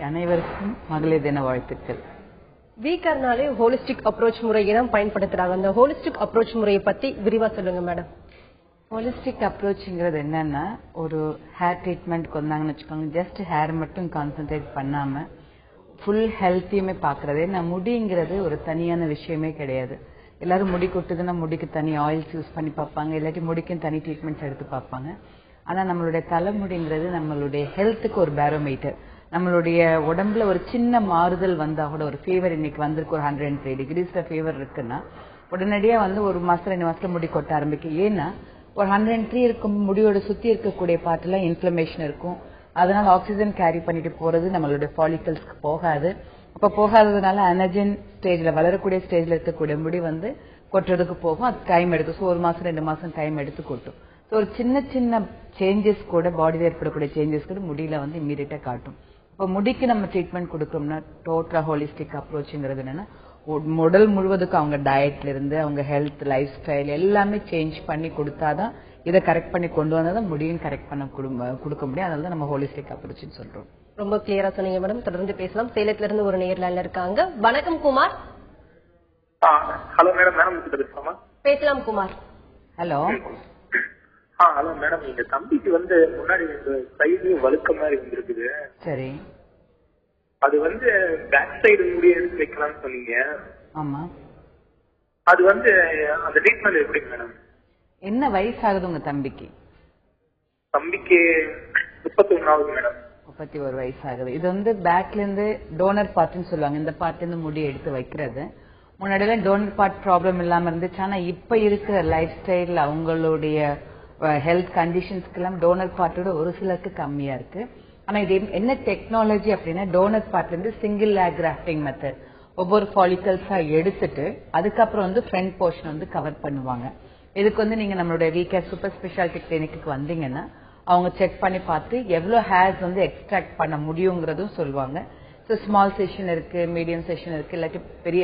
அனைவருக்கும் மகளிர் தின வாழ்த்துக்கள். வீக்கர்னாலே ஹோலிஸ்டிக் அப்ரோச் முறையை தான் பயன்படுத்துறாங்க. அந்த ஹோலிஸ்டிக் அப்ரோச் முறையை பத்தி விரிவா சொல்லுங்க மேடம். ஹோலிஸ்டிக் அப்ரோச்ங்கிறது என்னன்னா, ஒரு ஹேர் ட்ரீட்மெண்ட்க்கு வந்தாங்கன்னு வச்சுக்கோங்க, ஜஸ்ட் ஹேர் மட்டும் கான்சென்ட்ரேட் பண்ணாம ஃபுல் ஹெல்த்தியுமே பாக்குறது. ஏன்னா முடிங்கிறது ஒரு தனியான விஷயமே கிடையாது. எல்லாரும் முடி கொட்டுதுன்னா முடிக்கு தனி ஆயில்ஸ் யூஸ் பண்ணி பார்ப்பாங்க, இல்லாட்டி முடிக்கும் தனி ட்ரீட்மெண்ட்ஸ் எடுத்து பார்ப்பாங்க. ஆனா நம்மளுடைய தலைமுடிங்கிறது நம்மளுடைய ஹெல்த்துக்கு ஒரு பேரோமீட்டர். நம்மளுடைய உடம்புல ஒரு சின்ன மாறுதல் வந்தா கூட, ஒரு ஃபீவர் இன்னைக்கு வந்திருக்கு, ஒரு 103 டிகிரிஸ்ல ஃபீவர் இருக்குன்னா உடனடியா ஒரு மாசம் 2 மாசத்துல முடி கொட்ட ஆரம்பிக்கும். ஏன்னா ஒரு 103 இருக்கும் முடியோட சுத்தி இருக்கக்கூடிய பார்ட்ல இன்ஃபிளமேஷன் இருக்கும். அதனால ஆக்சிஜன் கேரி பண்ணிட்டு போறது நம்மளுடைய ஃபாலிகல்ஸ்க்கு போகாது. அப்ப போகாததுனால அனர்ஜன் ஸ்டேஜ்ல வளரக்கூடிய ஸ்டேஜ்ல இருக்கக்கூடிய முடி கொட்டுறதுக்கு போகும். அது டைம் எடுக்கும். ஸோ 1 மாசம் 2 மாசம் டைம் எடுத்து கொட்டும். ஸோ ஒரு சின்ன சின்ன சேஞ்சஸ் கூட, பாடியில் ஏற்படக்கூடிய சேஞ்சஸ் கூட முடியில இம்மீடியட்டா காட்டும். இப்போ முடிக்கு நம்ம ட்ரீட்மெண்ட் கொடுக்கறோம்னா டோட்டலா ஹோலிஸ்டிக் அப்ரோச்ங்கிறது என்னன்னா, உடல் முழுவதுக்கும் அவங்க டயட்ல இருந்து அவங்க ஹெல்த் லைஃப் ஸ்டைல் எல்லாமே சேஞ்ச் பண்ணி கொடுத்தாதான், இதை கரெக்ட் பண்ணி கொண்டு வந்தாதான் முடியும் கரெக்ட் பண்ண கொடுக்க முடியும். அதனால தான் நம்ம ஹோலிஸ்டிக் அப்ரோச் சொல்றோம். ரொம்ப கிளியரா சொன்னீங்க மேடம். தொடர்ந்து பேசலாம். சேலத்துல இருந்து ஒரு நேர்ல இருக்காங்க. வணக்கம் குமார். Hello madam. மேடம் பேசலாம் குமார். ஹலோ. ஹலோ மேடம், இந்த தம்பிக்கு முன்னாடி சைடு வழுக்க மாதிரி வந்துருக்குது. சரி. அது பேக் சைடு முடிய எடுத்து வைக்கலாம்னு சொன்னீங்க. ஆமா. அது அந்த ட்ரீட்மெண்ட் எப்படி மேடம்? என்ன வயசு ஆகுது உங்க தம்பிக்கு? தம்பிக்கு 31 ஆகுது மேடம். 31 வயசு ஆகுது. இது பேக்ல இருந்து டோனர் பார்ட்னு சொல்லுவாங்க. இந்த பார்ட்ல இருந்து முடி எடுத்து வைக்கிறது. முன்னாடியில டோனர் பார்ட் ப்ராப்ளம் இல்லாம இருந்துச்சு. ஆனா இப்ப இருக்கிற லைஃப் ஸ்டைல் அவங்களுடைய ஹெல்த் கண்டிஷன்ஸ்க்கு எல்லாம் டோனர் பார்ட்டோட ஒரு சிலருக்கு கம்மியா இருக்கு. ஆனா இது என்ன டெக்னாலஜி அப்படின்னா, டோனர் பார்ட்ல இருந்து சிங்கிள் லேக் கிராஃப்டிங் மெத்தட். ஒவ்வொரு ஃபாலிகல்ஸா எடுத்துட்டு அதுக்கப்புறம் ஃப்ரண்ட் போர்ஷன் கவர் பண்ணுவாங்க. இதுக்கு நீங்க நம்மளுடைய விகேர் சூப்பர் ஸ்பெஷாலிட்டி கிளினிக்கு வந்தீங்கன்னா அவங்க செக் பண்ணி பார்த்து எவ்வளவு ஹேர்ஸ் எக்ஸ்ட்ராக்ட் பண்ண முடியுங்கிறதும் சொல்லுவாங்க. ஸோ ஸ்மால் செஷன் இருக்கு, மீடியம் செஷன் இருக்கு, இல்லாட்டி பெரிய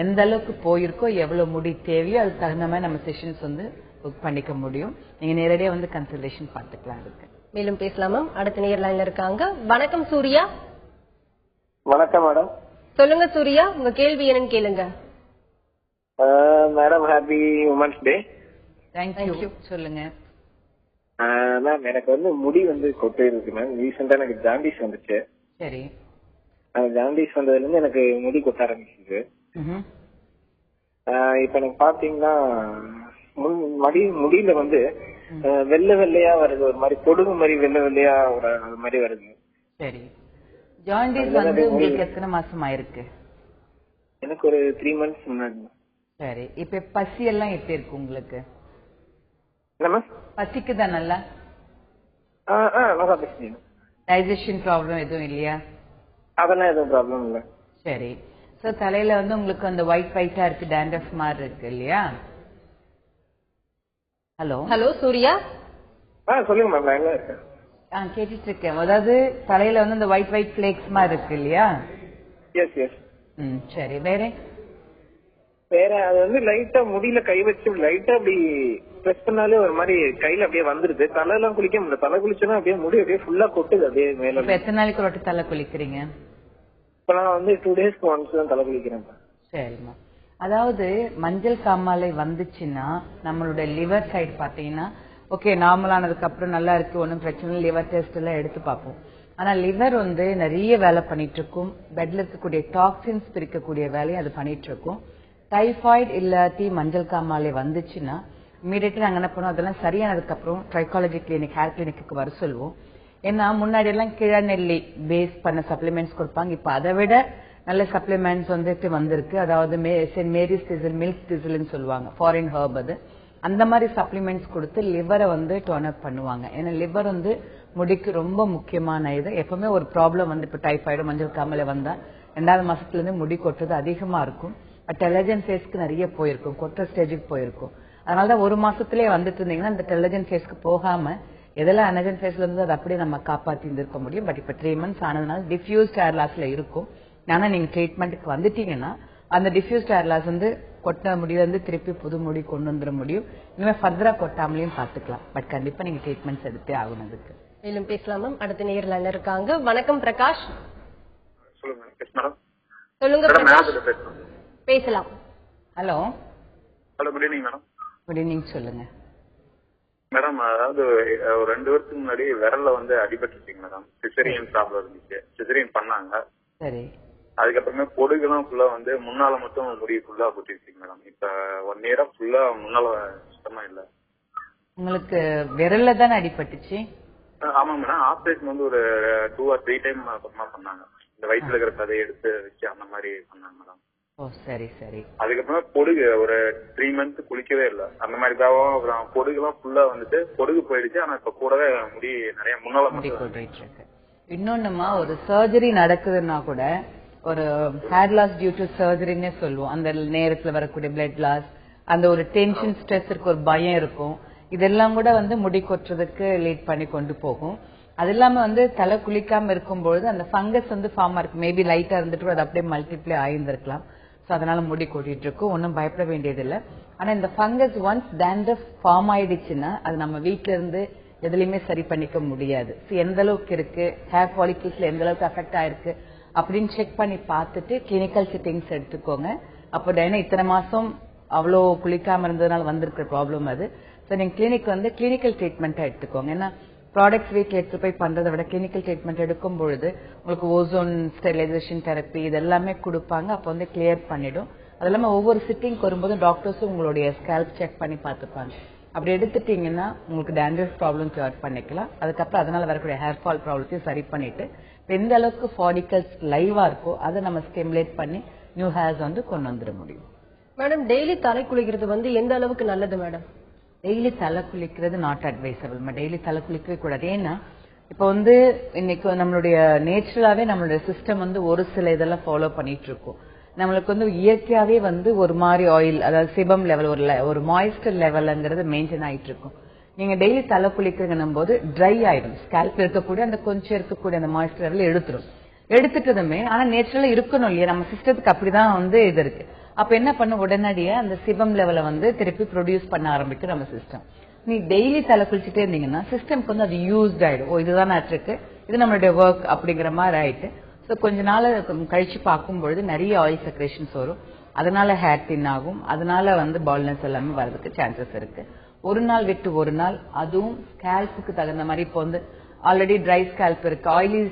எந்த அளவுக்கு போயிருக்கோ எவ்வளவு முடி தேவையோ அதுக்கு தகுந்த மாதிரி நம்ம செஷன்ஸ் புக் பண்ணிக்க முடியும். நீங்க நேரடியா கன்சல்டேஷன் பார்த்துக்கலாம். இருக்கு. மேலும் பேசலாமா? அடுத்த நேர்ல இருக்காங்க. வணக்கம் சூர்யா. வணக்கம் மேடம். சொல்லுங்க சூர்யா, உங்க கேள்வி என்னன்னு கேளுங்க. Madam, happy women's day. Thank you. சொல்லுங்க மேம். எனக்கு முடி கொட்டை இருக்கு மேம். ரீசெண்டா எனக்கு ஜாண்டிஸ் வந்துச்சு. சரி. ஜாண்டிஸ் வந்ததுல இருந்து எனக்கு முடி கொட்ட ஆரம்பிச்சது. இப்ப எனக்கு பாத்தீங்கன்னா முடியில வெள்ளை வெள்ளையா வருது, ஒரு மாதிரி தொடுகு மாதிரி வெள்ளை வெள்ளையா ஒரு மாதிரி வருது. சரி. ஜாண்டிஸ் உங்களுக்கு எத்தனை மாசம் ஆயிருக்கு? எனக்கு ஒரு 3 months முன்னாடி. சரி. இப்ப பசி எல்லாம் எப்படி இருக்கு உங்களுக்கு? பசிக்குதா நல்லா? நல்லா பசி. டைஜஷன் ப்ராப்ளம் எதுவும் இல்லையா? அதெல்லாம் எதுவும் ப்ராப்ளம் இல்ல. சரி. சோ தலையில உங்களுக்கு அந்த ஒயிட்டா இருக்கு, டேண்ட்ரஃப் மாதிரி இருக்கு இல்லையா? ஹலோ. ஹலோ சூர்யா. சொல்லுங்க மேம். நான் எங்க இருக்கேன்? கேட்டுட்டு இருக்கேன். அதாவது தலையில அந்த ஒயிட் பிளேக்ஸ் மாதிரி இருக்கு இல்லையா? Yes yes. சரி. வேற அது லைட்டா முடியல கை வச்சு லைட்டா அப்படி பிரஸ் பண்ணாலே ஒரு மாதிரி கையில அப்படியே வந்துருது. தலை எல்லாம் குளிக்க முடியல. தலை குளிச்சோன்னா அப்படியே முடி அப்படியே ஃபுல்லா கொட்டுது அப்படியே மேல. எத்தனை நாளைக்கு ஒரு தலை குளிக்கிறீங்க? இப்ப நான் 2 daysக்கு ஒன்ஸ் தான் தலை குளிக்கிறேன். சரிம்மா. அதாவது மஞ்சள் காமாலை வந்துச்சுன்னா நம்மளுடைய லிவர் சைடு பாத்தீங்கன்னா ஓகே, நார்மலானதுக்கு அப்புறம் நல்லா இருக்கு, ஒன்னும் பிரச்சனை இல்லை, லிவர் டெஸ்ட் எல்லாம் எடுத்து பார்ப்போம். ஆனா லிவர் நிறைய வேலை பண்ணிட்டு இருக்கும். பெட்ல இருக்கக்கூடிய டாக்ஸின்ஸ் பிரிக்கக்கூடிய வேலையை அது பண்ணிட்டு இருக்கும். டைபாய்டு இல்லாட்டி மஞ்சள் காமாலை வந்துச்சுன்னா இமீடியட்டா நாங்க என்ன பண்ணுவோம், அதெல்லாம் சரியானதுக்கு அப்புறம் ட்ரைகாலஜி கிளினிக், ஹேர் கிளினிக்கு வர சொல்லுவோம். ஏன்னா முன்னாடி எல்லாம் கிழநெல்லி பேஸ் பண்ண சப்ளிமெண்ட்ஸ் கொடுப்பாங்க. இப்ப அதை விட நல்ல சப்ளிமெண்ட்ஸ் வந்திருக்கு. அதாவது சென்ட் மேரிஸ் திசில், மில்க் திசில்னு சொல்லுவாங்க, ஃபாரின் ஹர்ப். அது அந்த மாதிரி சப்ளிமெண்ட்ஸ் கொடுத்து லிவரை டர்ன் அப் பண்ணுவாங்க. ஏன்னா லிவர் முடிக்கு ரொம்ப முக்கியமான இது. எப்பவுமே ஒரு ப்ராப்ளம் இப்ப டைபாய்டு மஞ்சள் காமாலை வந்தா 2வது மாசத்துல இருந்து முடி கொட்டுறது அதிகமா இருக்கும். டெலஜன் ஃபேஸ்க்கு நிறைய போயிருக்கும், கொட்ட ஸ்டேஜுக்கு போயிருக்கும். அதனாலதான் 1 மாசத்திலேயே வந்துட்டு இருந்தீங்கன்னா இந்த டெலஜன் ஃபேஸ்க்கு போகாம எதெல்லாம் அனஜன் ஃபேஸ்ல இருந்து அதை அப்படியே நம்ம காப்பாத்தி இருந்திருக்க முடியும். பட் இப்ப 3 months ஆனதுனால டிஃப்யூஸ்ட் ஹேர் லாஸ்ல இருக்கும். ஆனா நீங்க ட்ரீட்மெண்ட்டுக்கு வந்துட்டீங்கன்னா அந்த டிஃப்யூஸ்ட் ஹேர் லாஸ் கொட்ட முடியில திருப்பி புது முடி கொண்டு வந்துட முடியும். இனிமே ஃபர்தரா கொட்டாமலையும் பாத்துக்கலாம். பட் கண்டிப்பா நீங்க ட்ரீட்மெண்ட்ஸ் எடுத்தே ஆகணும். அதுக்கு மேலும் பேசலாம் மேம். அடுத்த நேர்ல இருக்காங்க. வணக்கம் பிரகாஷ். சொல்லுங்க எஸ் மேடம். சொல்லுங்க மேடம் பிரகாஷ், மேடம் பேசுறேன். பேசலாம். Hello hello good evening madam. Good evening, சொல்லுங்க மேடம் அதாவது ஒரு 2 வருஷத்துக்கு முன்னாடி விரல்ல வந்து அடிபட்டுருச்சுங்க மேடம். சிசரியன் ப்ராப்ளம் இருந்துச்சு. சிசரியன் பண்ணாங்க. சரி. அதுக்கப்புறமே பொடுகுலாம் ஃபுல்லா வந்து முன்னால மட்டும் முடி ஃபுல்லா போட்டுருச்சுங்க மேடம். இப்ப 1 இயரா ஃபுல்லா முன்னால சுத்தமா இல்ல. உங்களுக்கு விரல்ல தானே அடிபட்டுச்சு? ஆமா மேடம். ஆபரேஷன் வந்து ஒரு 2 or 3 டைம் அப்புறமா பண்ணாங்க. இந்த வயிற்றுல இருக்கிற கதையை எடுத்து வச்சு அந்த மாதிரி பண்ணாங்க மேடம். ஓ சரி சரி. அதுக்கப்புறமா பொடுகு ஒரு 3 months குளிக்கவே இல்லை. அந்த மாதிரி தாவும் அப்புறம் பொடுகுலாம் ஃபுல்லா வந்துட்டு பொடுகு போயிடுச்சு. ஆனா இப்ப கூடவே முடி நிறைய முன்னால முடி மட்டும் கொட்டிட்டு இருக்கு. இன்னொன்னுமா, ஒரு சர்ஜரி நடக்குதுன்னா கூட ஒரு ஹேர் லாஸ் டியூ டு சர்ஜரின்னு சொல்லுவோம். அந்த நேரத்துல வரக்கூடிய பிளட் லாஸ், அந்த ஒரு டென்ஷன், ஸ்ட்ரெஸ் இருக்கு, ஒரு பயம் இருக்கும். இதெல்லாம் கூட வந்து முடி கொட்டுறதுக்கு லீட் பண்ணி கொண்டு போகும். அது இல்லாம வந்து தலை குளிக்காம இருக்கும்பொழுது அந்த ஃபங்கஸ் வந்து ஃபார்ம் ஆயிருக்கு. மேபி லைட்டா இருந்துட்டு அது அப்படியே மல்டிப்ளை ஆயிருந்திருக்கலாம். சோ அதனால முடி கொட்டிட்டு இருக்கும். ஒன்னும் பயப்பட வேண்டியது இல்ல. ஆனா இந்த ஃபங்கஸ் ஒன்ஸ் dandruff ஃபார்ம் ஆயிடுச்சுன்னா அது நம்ம வீட்ல இருந்து எதுலயுமே சரி பண்ணிக்க முடியாது. எந்த அளவுக்கு இருக்கு, ஹேர் ஃபாலிகல்ஸ்ல எந்த அளவுக்கு அஃபெக்ட் ஆயிருக்கு அப்படின்னு செக் பண்ணி பார்த்துட்டு கிளினிக்கல் சிட்டிங்ஸ் எடுத்துக்கோங்க. அப்போ ஏன்னா இத்தனை மாசம் அவ்வளோ குளிக்காம இருந்ததுனால வந்திருக்கிற ப்ராப்ளம் அது. ஸோ நீங்க கிளினிக் வந்து கிளினிக்கல் ட்ரீட்மெண்ட்டா எடுத்துக்கோங்க. ஏன்னா ப்ராடக்ட்ஸ் வீட்டில் எடுத்து போய் பண்றதை விட கிளினிக்கல் ட்ரீட்மெண்ட் எடுக்கும் பொழுது உங்களுக்கு ஓசோன் ஸ்டெரிலைசேஷன் தெரப்பி இதெல்லாமே கொடுப்பாங்க. அப்போ வந்து கிளியர் பண்ணிடும். அது இல்லாம ஒவ்வொரு சிட்டிங்க்கு வரும்போது டாக்டர்ஸும் உங்களுடைய ஸ்கேல்ப் செக் பண்ணி பார்த்துப்பாங்க. அப்படி எடுத்துட்டீங்கன்னா உங்களுக்கு dandruff ப்ராப்ளம் கியூர் பண்ணிக்கலாம். அதுக்கப்புறம் அதனால வரக்கூடிய ஹேர் ஃபால் ப்ராப்ளத்தையும் சரி பண்ணிட்டு எந்த அளவுக்கு ஃபாலிகல்ஸ் லைவா இருக்கோ அதை நம்ம ஸ்டிமுலேட் பண்ணி நியூ ஹேர்ஸ் வந்து கொண்டு வந்துட முடியும். மேடம் டெய்லி தலை குளிக்கிறது வந்து எந்த அளவுக்கு நல்லது மேடம்? டெய்லி தலை குளிக்கிறது நாட் அட்வைசபிள். டெய்லி தலை குளிக்கவே கூடாது. ஏன்னா இப்ப வந்து இன்னைக்கு நம்மளுடைய நேச்சுரலாவே நம்மளுடைய சிஸ்டம் வந்து ஒரு சில இதெல்லாம் ஃபாலோ பண்ணிட்டு இருக்கும். நம்மளுக்கு வந்து இயற்கையாவே வந்து ஒரு மாதிரி ஆயில், அதாவது சிபம் லெவல், ஒரு மாய்ஸ்டர் லெவல்ங்கிறது மெயின்டைன் ஆயிட்டு இருக்கும். நீங்க டெய்லி தலை குளிக்கிறதும் போது ட்ரை ஆயிடும். ஸ்கேல்ப் இருக்கக்கூடிய அந்த கொஞ்சம் இருக்கக்கூடிய அந்த மாய்ஸ்டர் லெவல் எடுத்துரும். எடுத்துட்டதுமே ஆனா நேச்சுரலா இருக்கணும் இல்லையா, நம்ம சிஸ்டத்துக்கு அப்படிதான் வந்து இது இருக்கு. அப்ப என்ன பண்ண, உடனடியா அந்த சிபம் லெவலை வந்து திருப்பி ப்ரொடியூஸ் பண்ண ஆரம்பிக்கும் நம்ம சிஸ்டம். நீ டெய்லி தலை குளிச்சுட்டே இருந்தீங்கன்னா சிஸ்டம்க்கு வந்து அது யூஸ்ட் ஆயிடும். ஓ இதுதான் இருக்கு, இது நம்மளுடைய ஒர்க் அப்படிங்கிற மாதிரி ஆயிட்டு. ஸோ கொஞ்ச நாள் கழிச்சு பார்க்கும்பொழுது நிறைய ஆயில் செக்ரேஷன்ஸ் வரும். அதனால ஹேர் தின் ஆகும். அதனால வந்து பால்னஸ் எல்லாமே வரதுக்கு சான்சஸ் இருக்கு. ஒரு நாள் விட்டு ஒரு நாள், அதுவும் ஸ்கேல்புக்கு தகுந்த மாதிரி. இப்போ வந்து ஆல்ரெடி ட்ரை ஸ்கேல்ப் இருக்கு, ஆயிலி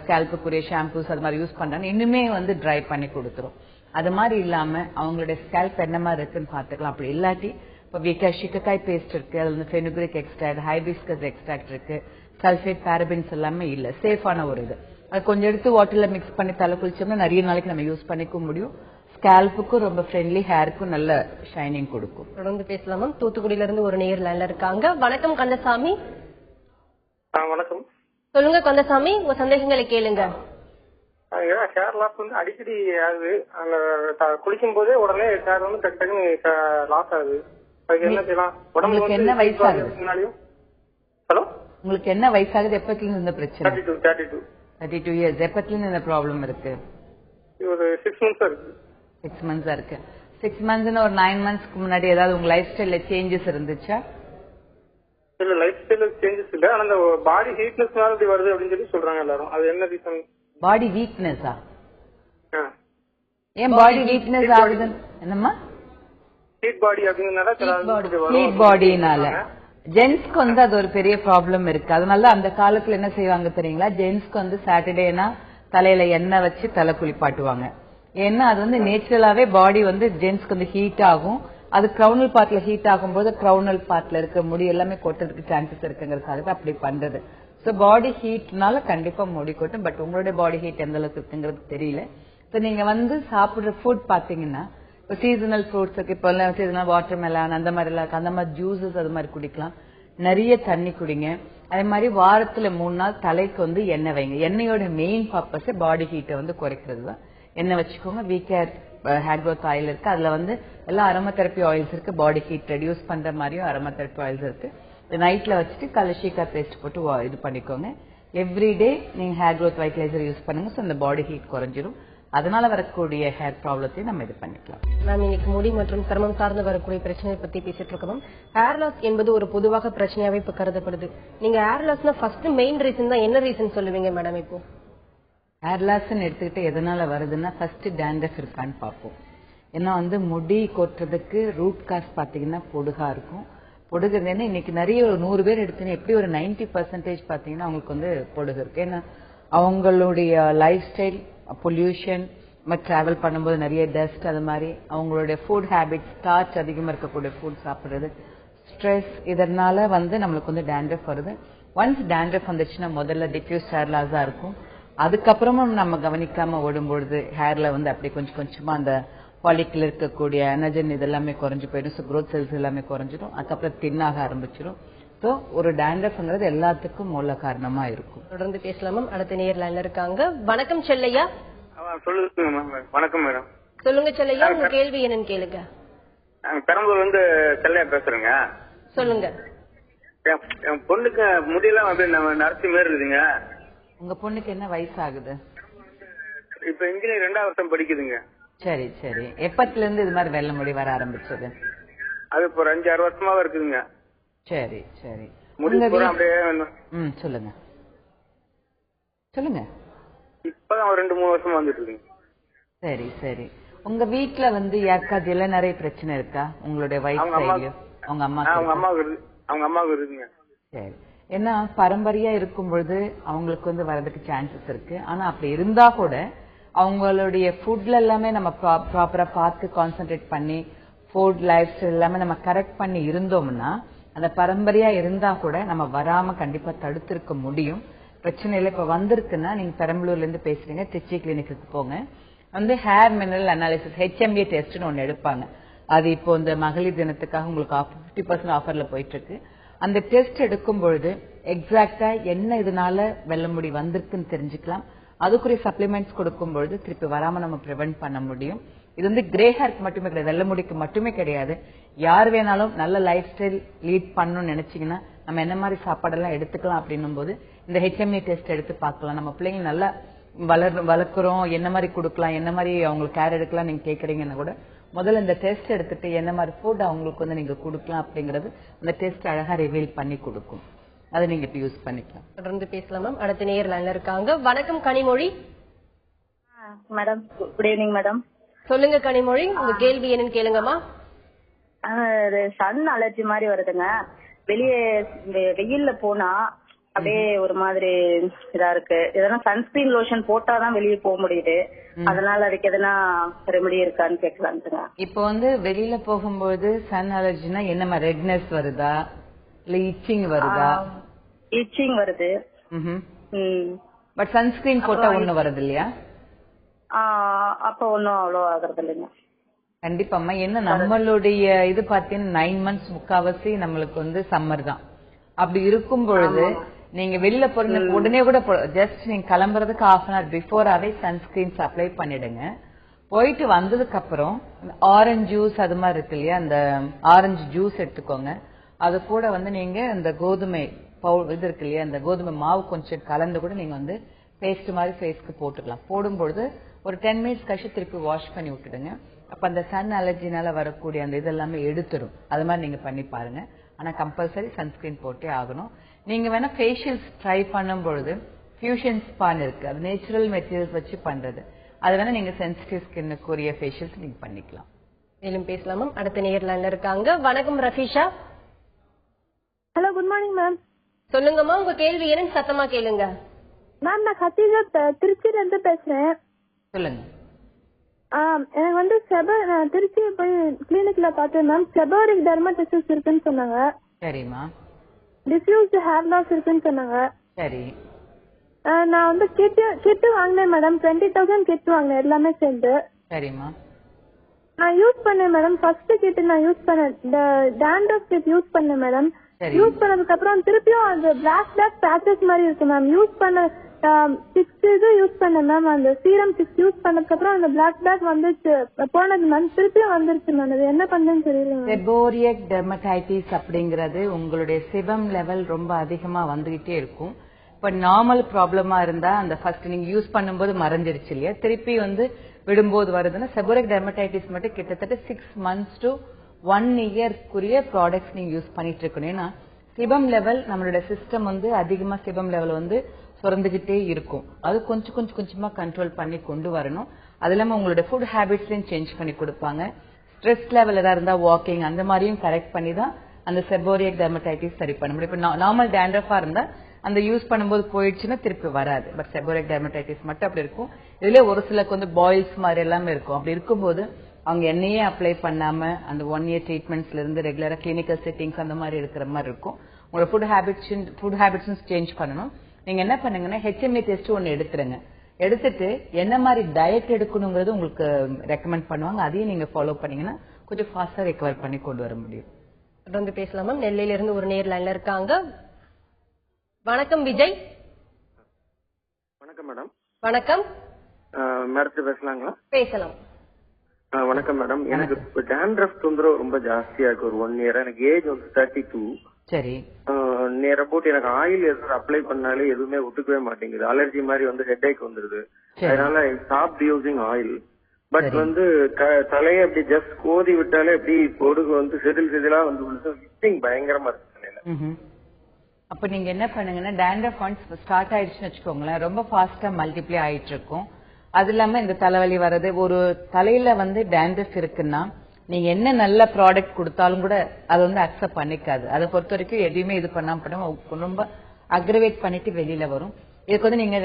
ஸ்கேல்புக்குரிய ஷாம்பூஸ் அது மாதிரி யூஸ் பண்றாங்க, இன்னுமே வந்து ட்ரை பண்ணி கொடுத்துரும். அது மாதிரி இல்லாம அவங்களுடைய ஸ்கேல்ப் என்ன மாதிரி இருக்குன்னு பாத்துக்கலாம். அப்படி இல்லாட்டி இப்போ ஷிகக்காய் பேஸ்ட் இருக்கு, அது வந்து ஃபெனுக்ரிக் எக்ஸ்ட்ராக்ட், ஹைபிஸ்கஸ் எக்ஸ்ட்ராக்ட் இருக்கு, சல்ஃபேட், பாரபின்ஸ் எல்லாமே இல்ல, சேஃபான ஒரு இது. அது கொஞ்சம் எடுத்து வாட்டர்ல மிக்ஸ் பண்ணி தலை குளிச்சோம்னா நிறைய நாளைக்கு நம்ம யூஸ் பண்ணிக்க முடியும். ஸ்கேல்புக்கும் ரொம்ப ஃப்ரெண்ட்லி, ஹேருக்கும் நல்ல ஷைனிங் கொடுக்கும். தொடர்ந்து பேசலாம் மேம். தூத்துக்குடியில இருந்து ஒரு நேயர் லைன்ல இருக்காங்க. வணக்கம் கந்தசாமி. வணக்கம். சொல்லுங்க கந்தசாமி, உங்க சந்தேகங்களை கேளுங்க. ஹேர் லாஸ் வந்து அடிக்கடி ஆகுது. அந்த குளிக்கும் போதே உடனே ஹேர் வந்து டக்கு டக்குன்னு லாஸ் ஆகுது. அதுக்கு என்ன செய்யலாம்? உங்களுக்கு என்ன வயசாகுது? ஹலோ, உங்களுக்கு என்ன வயசாகுது? எப்பத்துல இருந்து இந்த பிரச்சனை? 32 இயர்ஸ். எப்பத்துல இருந்து இந்த ப்ராப்ளம் இருக்கு? ஒரு 6 months இருக்கு. 6 months இருக்கு. 6 months ஒரு 9 monthsக்கு முன்னாடி ஏதாவது உங்க லைஃப் ஸ்டைல்ல சேஞ்சஸ் இருந்துச்சா? இல்ல, லைஃப் ஸ்டைல சேஞ்சஸ் இல்ல. ஆனா அந்த பாடி ஹீட்னஸ்னால இப்படி வருது அப்படின்னு சொல்லி சொல்றாங்க எல்லாரும். அது என்ன ரீசன்? பாடி வீக்னஸா? ஏன் பாடி வீக்னஸ் ஆகுது? என்னம்மா? ஹீட் பாடி அப்படிங்கறதுனால. ஹீட் பாடினால ஜென்ஸ்க்கு வந்து அது ஒரு பெரிய ப்ராப்ளம் இருக்கு. அதனால அந்த காலத்துல என்ன செய்வாங்க தெரியுங்களா, ஜென்ஸ்க்கு வந்து சாட்டர்டேனா தலையில எண்ணெய் வச்சு தலை குளிப்பாட்டுவாங்க. ஏன்னா அது வந்து நேச்சுரலாவே பாடி வந்து ஜென்ஸ்க்கு வந்து ஹீட் ஆகும். அது கிரவுனல் பார்ட்ல ஹீட் ஆகும்போது கிரவுனல் பார்ட்ல இருக்க முடி எல்லாமே கொட்டுறதுக்கு சான்சஸ் இருக்குங்கிறதுக்காக அப்படி பண்றது. சோ பாடி ஹீட்னால கண்டிப்பா முடி கொட்டும். பட் உங்களுடைய பாடி ஹீட் எந்த அளவுக்கு இருக்குங்கிறது தெரியல. சோ நீங்க வந்து சாப்பிடுற ஃபுட் பாத்தீங்கன்னா இப்போ சீசனல் ஃப்ரூட்ஸ் இருக்கு, இப்போ எல்லாம் சீசனல் வாட்டர் மெலான் அந்த மாதிரி எல்லாம் இருக்கு, அந்த மாதிரி ஜூசஸ் அது மாதிரி குடிக்கலாம். நிறைய தண்ணி குடிங்க. அதே மாதிரி வாரத்துல 3 நாள் தலைக்கு வந்து எண்ணெய் வைங்க. எண்ணெயோட மெயின் பர்பஸ் பாடி ஹீட்டை வந்து குறைக்கிறது தான். எண்ணெய் வச்சுக்கோங்க. வீக்கேர் ஹேர் க்ரோத் ஆயில் இருக்கு, அதுல வந்து எல்லா அரோமா தெரப்பி ஆயில்ஸ் இருக்கு. பாடி ஹீட் ரெடியூஸ் பண்ற மாதிரியும் அரோமா தெரப்பி ஆயில்ஸ் இருக்கு. நைட்ல வச்சுட்டு கலஷிகா பேஸ்ட் போட்டு இது பண்ணிக்கோங்க. எவ்ரிடே நீங்க ஹேர் க்ரோத் வைட்லைசர் யூஸ் பண்ணுங்க. ஸோ அந்த பாடி ஹீட் குறைஞ்சிரும். அதனால வரக்கூடிய ஹேர் ப்ராப்ளத்தையும் நம்ம இது பண்ணிக்கலாம். மேம் இன்னைக்கு முடி மற்றும் சருமம் சார்ந்து வரக்கூடிய பிரச்சனையை பத்தி பேசிட்டு இருக்கோம். ஹேர் லாஸ் என்பது ஒரு பொதுவாக பிரச்சனையாவே இப்ப கருதப்படுது. நீங்க ஹேர் லாஸ்னா ஃபர்ஸ்ட் மெயின் ரீசன் தான் என்ன ரீசன் சொல்லுவீங்க மேடம்? இப்போ ஹேர் லாஸ்ன்னு எடுத்துக்கிட்டு எதனால வருதுன்னா ஃபர்ஸ்ட் டேண்ட்ரஃப் இருக்கான்னு பார்ப்போம். ஏன்னா வந்து முடி கொட்டுறதுக்கு ரூட் காஸ் பாத்தீங்கன்னா பொடுகா இருக்கும். பொடுகுன்னு இன்னைக்கு நிறைய ஒரு 100 பேர் எடுத்தீங்கன்னா எப்படி ஒரு 90% பாத்தீங்கன்னா அவங்களுக்கு வந்து பொடுகு இருக்கு. ஏன்னா அவங்களுடைய லைஃப் ஸ்டைல், பொல்யூஷன், டிராவல் பண்ணும்போது நிறைய டஸ்ட், அது மாதிரி அவங்களுடைய ஃபுட் ஹேபிட், ஸ்டார்ச் அதிகமா இருக்கக்கூடிய ஃபுட் சாப்பிடுறது, ஸ்ட்ரெஸ், இதனால வந்து நம்மளுக்கு வந்து டேண்ட்ரஃப் வருது. ஒன்ஸ் டேண்ட்ரஃப் வந்துச்சுன்னா முதல்ல டிஃப்யூஸ் ஹேர் லாஸா இருக்கும். அதுக்கப்புறமும் நம்ம கவனிக்காம ஓடும்பொழுது ஹேர்ல வந்து அப்படி கொஞ்சம் கொஞ்சமா அந்த பாலிக்கில் இருக்கக்கூடிய எனர்ஜன் இதெல்லாமே குறைஞ்சு போயிடும். க்ரோத் செல்ஸ் எல்லாமே குறைஞ்சிடும். அதுக்கப்புறம் தின்னாக ஆரம்பிச்சிடும். ஸோ ஒரு டேண்ட்ரஃப்ங்கிறது எல்லாத்துக்கும் மூல காரணமா இருக்கும். தொடர்ந்து பேசலாமா? அடுத்த நேர் லைன்ல இருக்காங்க. வணக்கம் செல்லையா. சொல்லுங்க மேம். வணக்கம் மேடம். சொல்லுங்க செல்லையா, உங்க கேள்வி என்னன்னு கேளுங்க. பெரம்பலூர் வந்து செல்லையா பேசுறேங்க. சொல்லுங்க. என் பொண்ணுக்கு முடியெல்லாம் வந்து நரசி மாரி இருக்குதுங்க. உங்க பொண்ணுக்கு என்ன வயசு ஆகுது? இப்ப இன்ஜினியர் 2ஆம் வருஷம் படிக்குதுங்க. சரி சரி. எப்பத்துல இருந்து இது மாதிரி வெள்ளை முடி வர ஆரம்பிச்சது? அது இப்போ ஒரு 5-6 வருஷமாவே இருக்குதுங்க. சரி சரி. சொல்லுங்க சொல்லுங்க. இப்பதான் ஒரு 2-3 வருஷமா வந்துட்டு இருக்குங்க. சரி சரி. உங்க வீட்டுல வந்து யாருக்காவது இளநரை பிரச்சனை இருக்கா? உங்களுடைய வயசுலயோ அவங்க அம்மாவுக்கு இருக்குங்க. சரி. ஏன்னா பரம்பரையா இருக்கும் பொழுது அவங்களுக்கு வந்து வரதுக்கு சான்சஸ் இருக்கு. ஆனா அப்படி இருந்தா கூட அவங்களுடைய ஃபுட்ல எல்லாமே நம்ம ப்ராப்பரா பார்த்து கான்சென்ட்ரேட் பண்ணி ஃபுட் லைஃப் ஸ்டைல் எல்லாமே நம்ம கரெக்ட் பண்ணி இருந்தோம்னா அந்த பரம்பரையா இருந்தா கூட நம்ம வராம கண்டிப்பா தடுத்திருக்க முடியும். பிரச்சனை இல்லை. இப்ப வந்திருக்குன்னா நீங்க பெரம்பலூர்ல இருந்து பேசுறீங்க, திருச்சி கிளினிக்கு போங்க. வந்து ஹேர் மினரல் அனாலிசிஸ் HMA டெஸ்ட்னு ஒன்னு எடுப்பாங்க. அது இப்போ இந்த மகளிர் தினத்துக்காக உங்களுக்கு 50% ஆஃபர்ல போயிட்டு இருக்கு. அந்த டெஸ்ட் எடுக்கும் பொழுது எக்ஸாக்டா என்ன இதனால வெள்ளை முடி வந்திருக்குன்னு தெரிஞ்சுக்கலாம். அதுக்குரிய சப்ளிமெண்ட்ஸ் கொடுக்கும் பொழுது திருப்பி வராம நம்ம ப்ரிவென்ட் பண்ண முடியும். இது வந்து கிரே ஹேருக்கு மட்டுமே கிடையாது, வெள்ளை முடிக்கு மட்டுமே கிடையாது. யார் வேணாலும் நல்ல லைஃப் ஸ்டைல் லீட் பண்ணணும்னு நினைச்சீங்கன்னா நம்ம என்ன மாதிரி சாப்பாடெல்லாம் எடுத்துக்கலாம் அப்படின்னும் போது இந்த HMA டெஸ்ட் எடுத்து பார்க்கலாம். நம்ம பிள்ளைங்க நல்லா வளர்க்குறோம், என்ன மாதிரி கொடுக்கலாம், என்ன மாதிரி அவங்களுக்கு கேர் எடுக்கலாம் நீங்க கேட்கறீங்கன்னா கூட முதல்ல இந்த டெஸ்ட் எடுத்துட்டு என்ன மாதிரி ஃபுட் அவங்களுக்கு வந்து நீங்க கொடுக்கலாம் அப்படிங்கறது அந்த டெஸ்ட் அழகா ரிவீல் பண்ணி கொடுக்கும். அதை நீங்க யூஸ் பண்ணிக்கலாம். தொடர்ந்து பேசலாமா? அடுத்த நேர் லைன்ல இருக்காங்க. வணக்கம் Kanimozhi. Madam, good evening madam. சொல்லுங்க கனிமொழி, உங்க கேள்வி என்னன்னு கேளுங்கம்மா. சன் அலர்ஜி மாதிரி வருதுங்க. வெளியே வெயில்ல போனா அப்படியே ஒரு மாதிரி இதா இருக்கு. எதனா சன்ஸ்கிரீன் லோஷன் போட்டாதான் வெளியே போக முடியுது. அதனால அதுக்கு எதனா ரெமெடி இருக்கான்னு கேட்கலான்ட்டுங்க. இப்போ வந்து வெளியில போகும்போது சன் அலர்ஜினா என்ன, ரெட்னஸ் வருதா இல்ல இச்சிங் வருதா? இச்சிங் வருது. பட் சன்ஸ்கிரீன் போட்டா ஒண்ணும் வருது இல்லையா? அப்ப ஒன்னும் அவ்வளவு ஆகுறது இல்லைங்க. கண்டிப்பாமா. என்ன நம்மளுடைய இது பாத்தீங்கன்னா 9 months முக்காவாசி நம்மளுக்கு வந்து சம்மர் தான். அப்படி இருக்கும் பொழுது நீங்க வெளியில போறீங்க உடனே கூட ஜஸ்ட் நீங்க கிளம்புறதுக்கு 1/2 hour பிஃபோராவே சன்ஸ்கிரீன்ஸ் அப்ளை பண்ணிடுங்க. போயிட்டு வந்ததுக்கு அப்புறம் ஆரஞ்சு ஜூஸ் அது மாதிரி இருக்கு இல்லையா, அந்த ஆரஞ்சு ஜூஸ் எடுத்துக்கோங்க. அது கூட வந்து நீங்க இந்த கோதுமை இது இருக்கு இல்லையா, அந்த கோதுமை மாவு கொஞ்சம் கலந்து கூட நீங்க வந்து பேஸ்ட் மாதிரி ஃபேஸ்க்கு போட்டுக்கலாம். போடும்பொழுது ஒரு 10 minutes கழிச்சு திருப்பி வாஷ் பண்ணி விட்டுடுங்க. அப்ப அந்த சன் அலர்ஜினால வரக்கூடிய அந்த இதெல்லாமே எடுத்துடும். அது மாதிரி நீங்க பண்ணி பாருங்க. ஆனா கம்பல்சரி சன்ஸ்கிரீன் போட்டே ஆகணும். நீங்க வேணா ஃபேஷியல்ஸ் ட்ரை பண்ணும் பொழுது ஃபியூஷன் ஸ்பான் இருக்கு, அது நேச்சுரல் மெட்டீரியல்ஸ் வச்சு பண்றது. அது வேணா நீங்க சென்சிட்டிவ் ஸ்கின்னுக்குரிய ஃபேஷியல்ஸ் நீங்க பண்ணிக்கலாம். மேலும் பேசலாமா? அடுத்த நேர் லைன்ல இருக்காங்க. வணக்கம் Rafeesha. Hello, good morning ma'am. சொல்லுங்கம்மா, உங்க கேள்வி என்னன்னு சத்தமா கேளுங்க. மேம், நான் கத்தீஜா திருச்சியில இருந்து பேசுறேன். சொல்லுங்க. எனக்கு வந்து நான் திருச்சி போய் கிளினிக்ல பார்த்தேன் மேம். செபோரிக் டெர்மடைட்டிஸ் இருக்குன்னு சொன்னாங்க. சரிம்மா. டிஃப்யூஸ்ட் ஹேர் லாஸ் இருக்குன்னு சொன்னாங்க. சரி. நான் வந்து கிட் வாங்கினேன் மேடம். 20,000 கிட் வாங்கினேன் எல்லாமே சேர்ந்து. சரிம்மா. நான் யூஸ் பண்ணேன் மேடம். ஃபர்ஸ்ட் கிட் நான் யூஸ் பண்ணேன், டேண்ட்ரஃப் கிட் யூஸ் பண்ணேன் மேடம். யூஸ் பண்ணதுக்கு அப்புறம் திருப்பியும் அந்த பிளாக் பேச்சஸ் மாதிரி இருக்கு மேம். யூஸ் பண்ண 6 இது யூஸ் பண்ணேன் மேம். அந்த சீரம் 6 யூஸ் பண்ணதுக்கு அப்புறம் அந்த பிளாக் வந்துச்சு போனது மேம். திருப்பியும் வந்துருச்சு மேம். அது என்ன பண்ணுன்னு தெரியல. செபோரிக் டெர்மடைட்டிஸ் அப்படிங்கறது உங்களுடைய சிபம் லெவல் ரொம்ப அதிகமா வந்துகிட்டே இருக்கும். இப்ப நார்மல் ப்ராப்ளமா இருந்தா அந்த ஃபர்ஸ்ட் நீங்க யூஸ் பண்ணும்போது மறைஞ்சிருச்சு இல்லையா, திருப்பி வந்து விடும்போது வருதுன்னா செபோரிக் டெர்மடைட்டிஸ் மட்டும் கிட்டத்தட்ட 6 months to 1 yearக்குரிய ப்ராடக்ட்ஸ் நீங்க யூஸ் பண்ணிட்டு இருக்கணும். ஏன்னா சிபம் லெவல் நம்மளோட சிஸ்டம் வந்து அதிகமா சிபம் லெவல் வந்து சுரந்துகிட்டே இருக்கும். அது கொஞ்சம் கொஞ்சமா கண்ட்ரோல் பண்ணி கொண்டு வரணும். அது இல்லாம உங்களோட ஃபுட் ஹேபிட்ஸ்லயும் சேஞ்ச் பண்ணி கொடுப்பாங்க. ஸ்ட்ரெஸ் லெவல் ஏதாவது இருந்தா வாக்கிங் அந்த மாதிரியும் கரெக்ட் பண்ணி தான் அந்த செபோரிக் டெர்மடைட்டிஸ் சரி பண்ண முடியும். இப்ப நார்மல் டேண்ட்ரஃபா இருந்தா அந்த யூஸ் பண்ணும்போது போயிடுச்சுன்னா திருப்பி வராது. பட் செபோரிக் டெர்மடைட்டிஸ் மட்டும் அப்படி இருக்கும். இதுல ஒரு சிலருக்கு வந்து பாயில்ஸ் மாதிரி எல்லாமே இருக்கும். அப்படி இருக்கும்போது அவங்க எண்ணெயே அப்ளை பண்ணாம அந்த 1 year ட்ரீட்மெண்ட்ஸ்ல இருந்து ரெகுலரா கிளினிக்கல் செட்டிங்ஸ் அந்த மாதிரி இருக்கிற மாதிரி இருக்கும். உங்களோட ஃபுட் ஹேபிட்ஸும் சேஞ்ச் பண்ணணும். நீங்க என்ன பண்ணுங்கன்னா HMA டெஸ்ட் ஒன்னு எடுத்துருங்க. எடுத்துட்டு என்ன மாதிரி டயட் எடுக்கணுங்கிறது உங்களுக்கு ரெக்கமெண்ட் பண்ணுவாங்க. அதையும் நீங்க ஃபாலோ பண்ணீங்கன்னா கொஞ்சம் ஃபாஸ்டா ரெக்கவர் பண்ணி கொண்டு வர முடியும். தொடர்ந்து பேசலாமா? நெல்லையில இருந்து ஒரு நேர் லைன்ல இருக்காங்க. வணக்கம் விஜய். வணக்கம் மேடம். வணக்கம் மேடம், பேசலாங்களா? பேசலாம். வணக்கம் மேடம். எனக்கு டேண்ட்ரஃப் தொந்தரவு ரொம்ப ஜாஸ்தியா இருக்கு. ஒரு 1 year. எனக்கு ஏஜ் வந்து 32. சரி. நேர போட்டு எனக்கு ஆயில் எதுவும் அப்ளை பண்ணாலே எதுவுமே ஒத்துக்கவே மாட்டேங்குது. அலர்ஜி மாதிரி வந்து ஹெட்ஏக் வந்துருது. அதனால ஸ்டாப் யூசிங் ஆயில். பட் வந்து தலையை அப்படி ஜஸ்ட் கோதி விட்டாலே அப்படி பொடுகு வந்து செதிலா வந்து விட்டிங் பயங்கரமா இருக்கு தலையில. அப்ப நீங்க என்ன பண்ணுங்கன்னா டேண்ட்ரஃப் ஒன்ஸ் ஸ்டார்ட் ஆயிடுச்சுன்னு வச்சுக்கோங்களேன், ரொம்ப ஃபாஸ்டா மல்டிப்ளை ஆயிட்டு இருக்கும். அது இல்லாம இந்த தலைவலி வர்றது, ஒரு தலையில வந்து டேண்ட்ரஃப் இருக்குன்னா நீங்க என்ன நல்ல ப்ராடக்ட் கொடுத்தாலும் கூட அது வந்து அக்செப்ட் பண்ணிக்காது. அதை பொறுத்த வரைக்கும் எதையுமே இது பண்ணாம ரொம்ப அக்ரவேட் பண்ணிட்டு வெளியில வரும். இதுக்கு வந்து நீங்க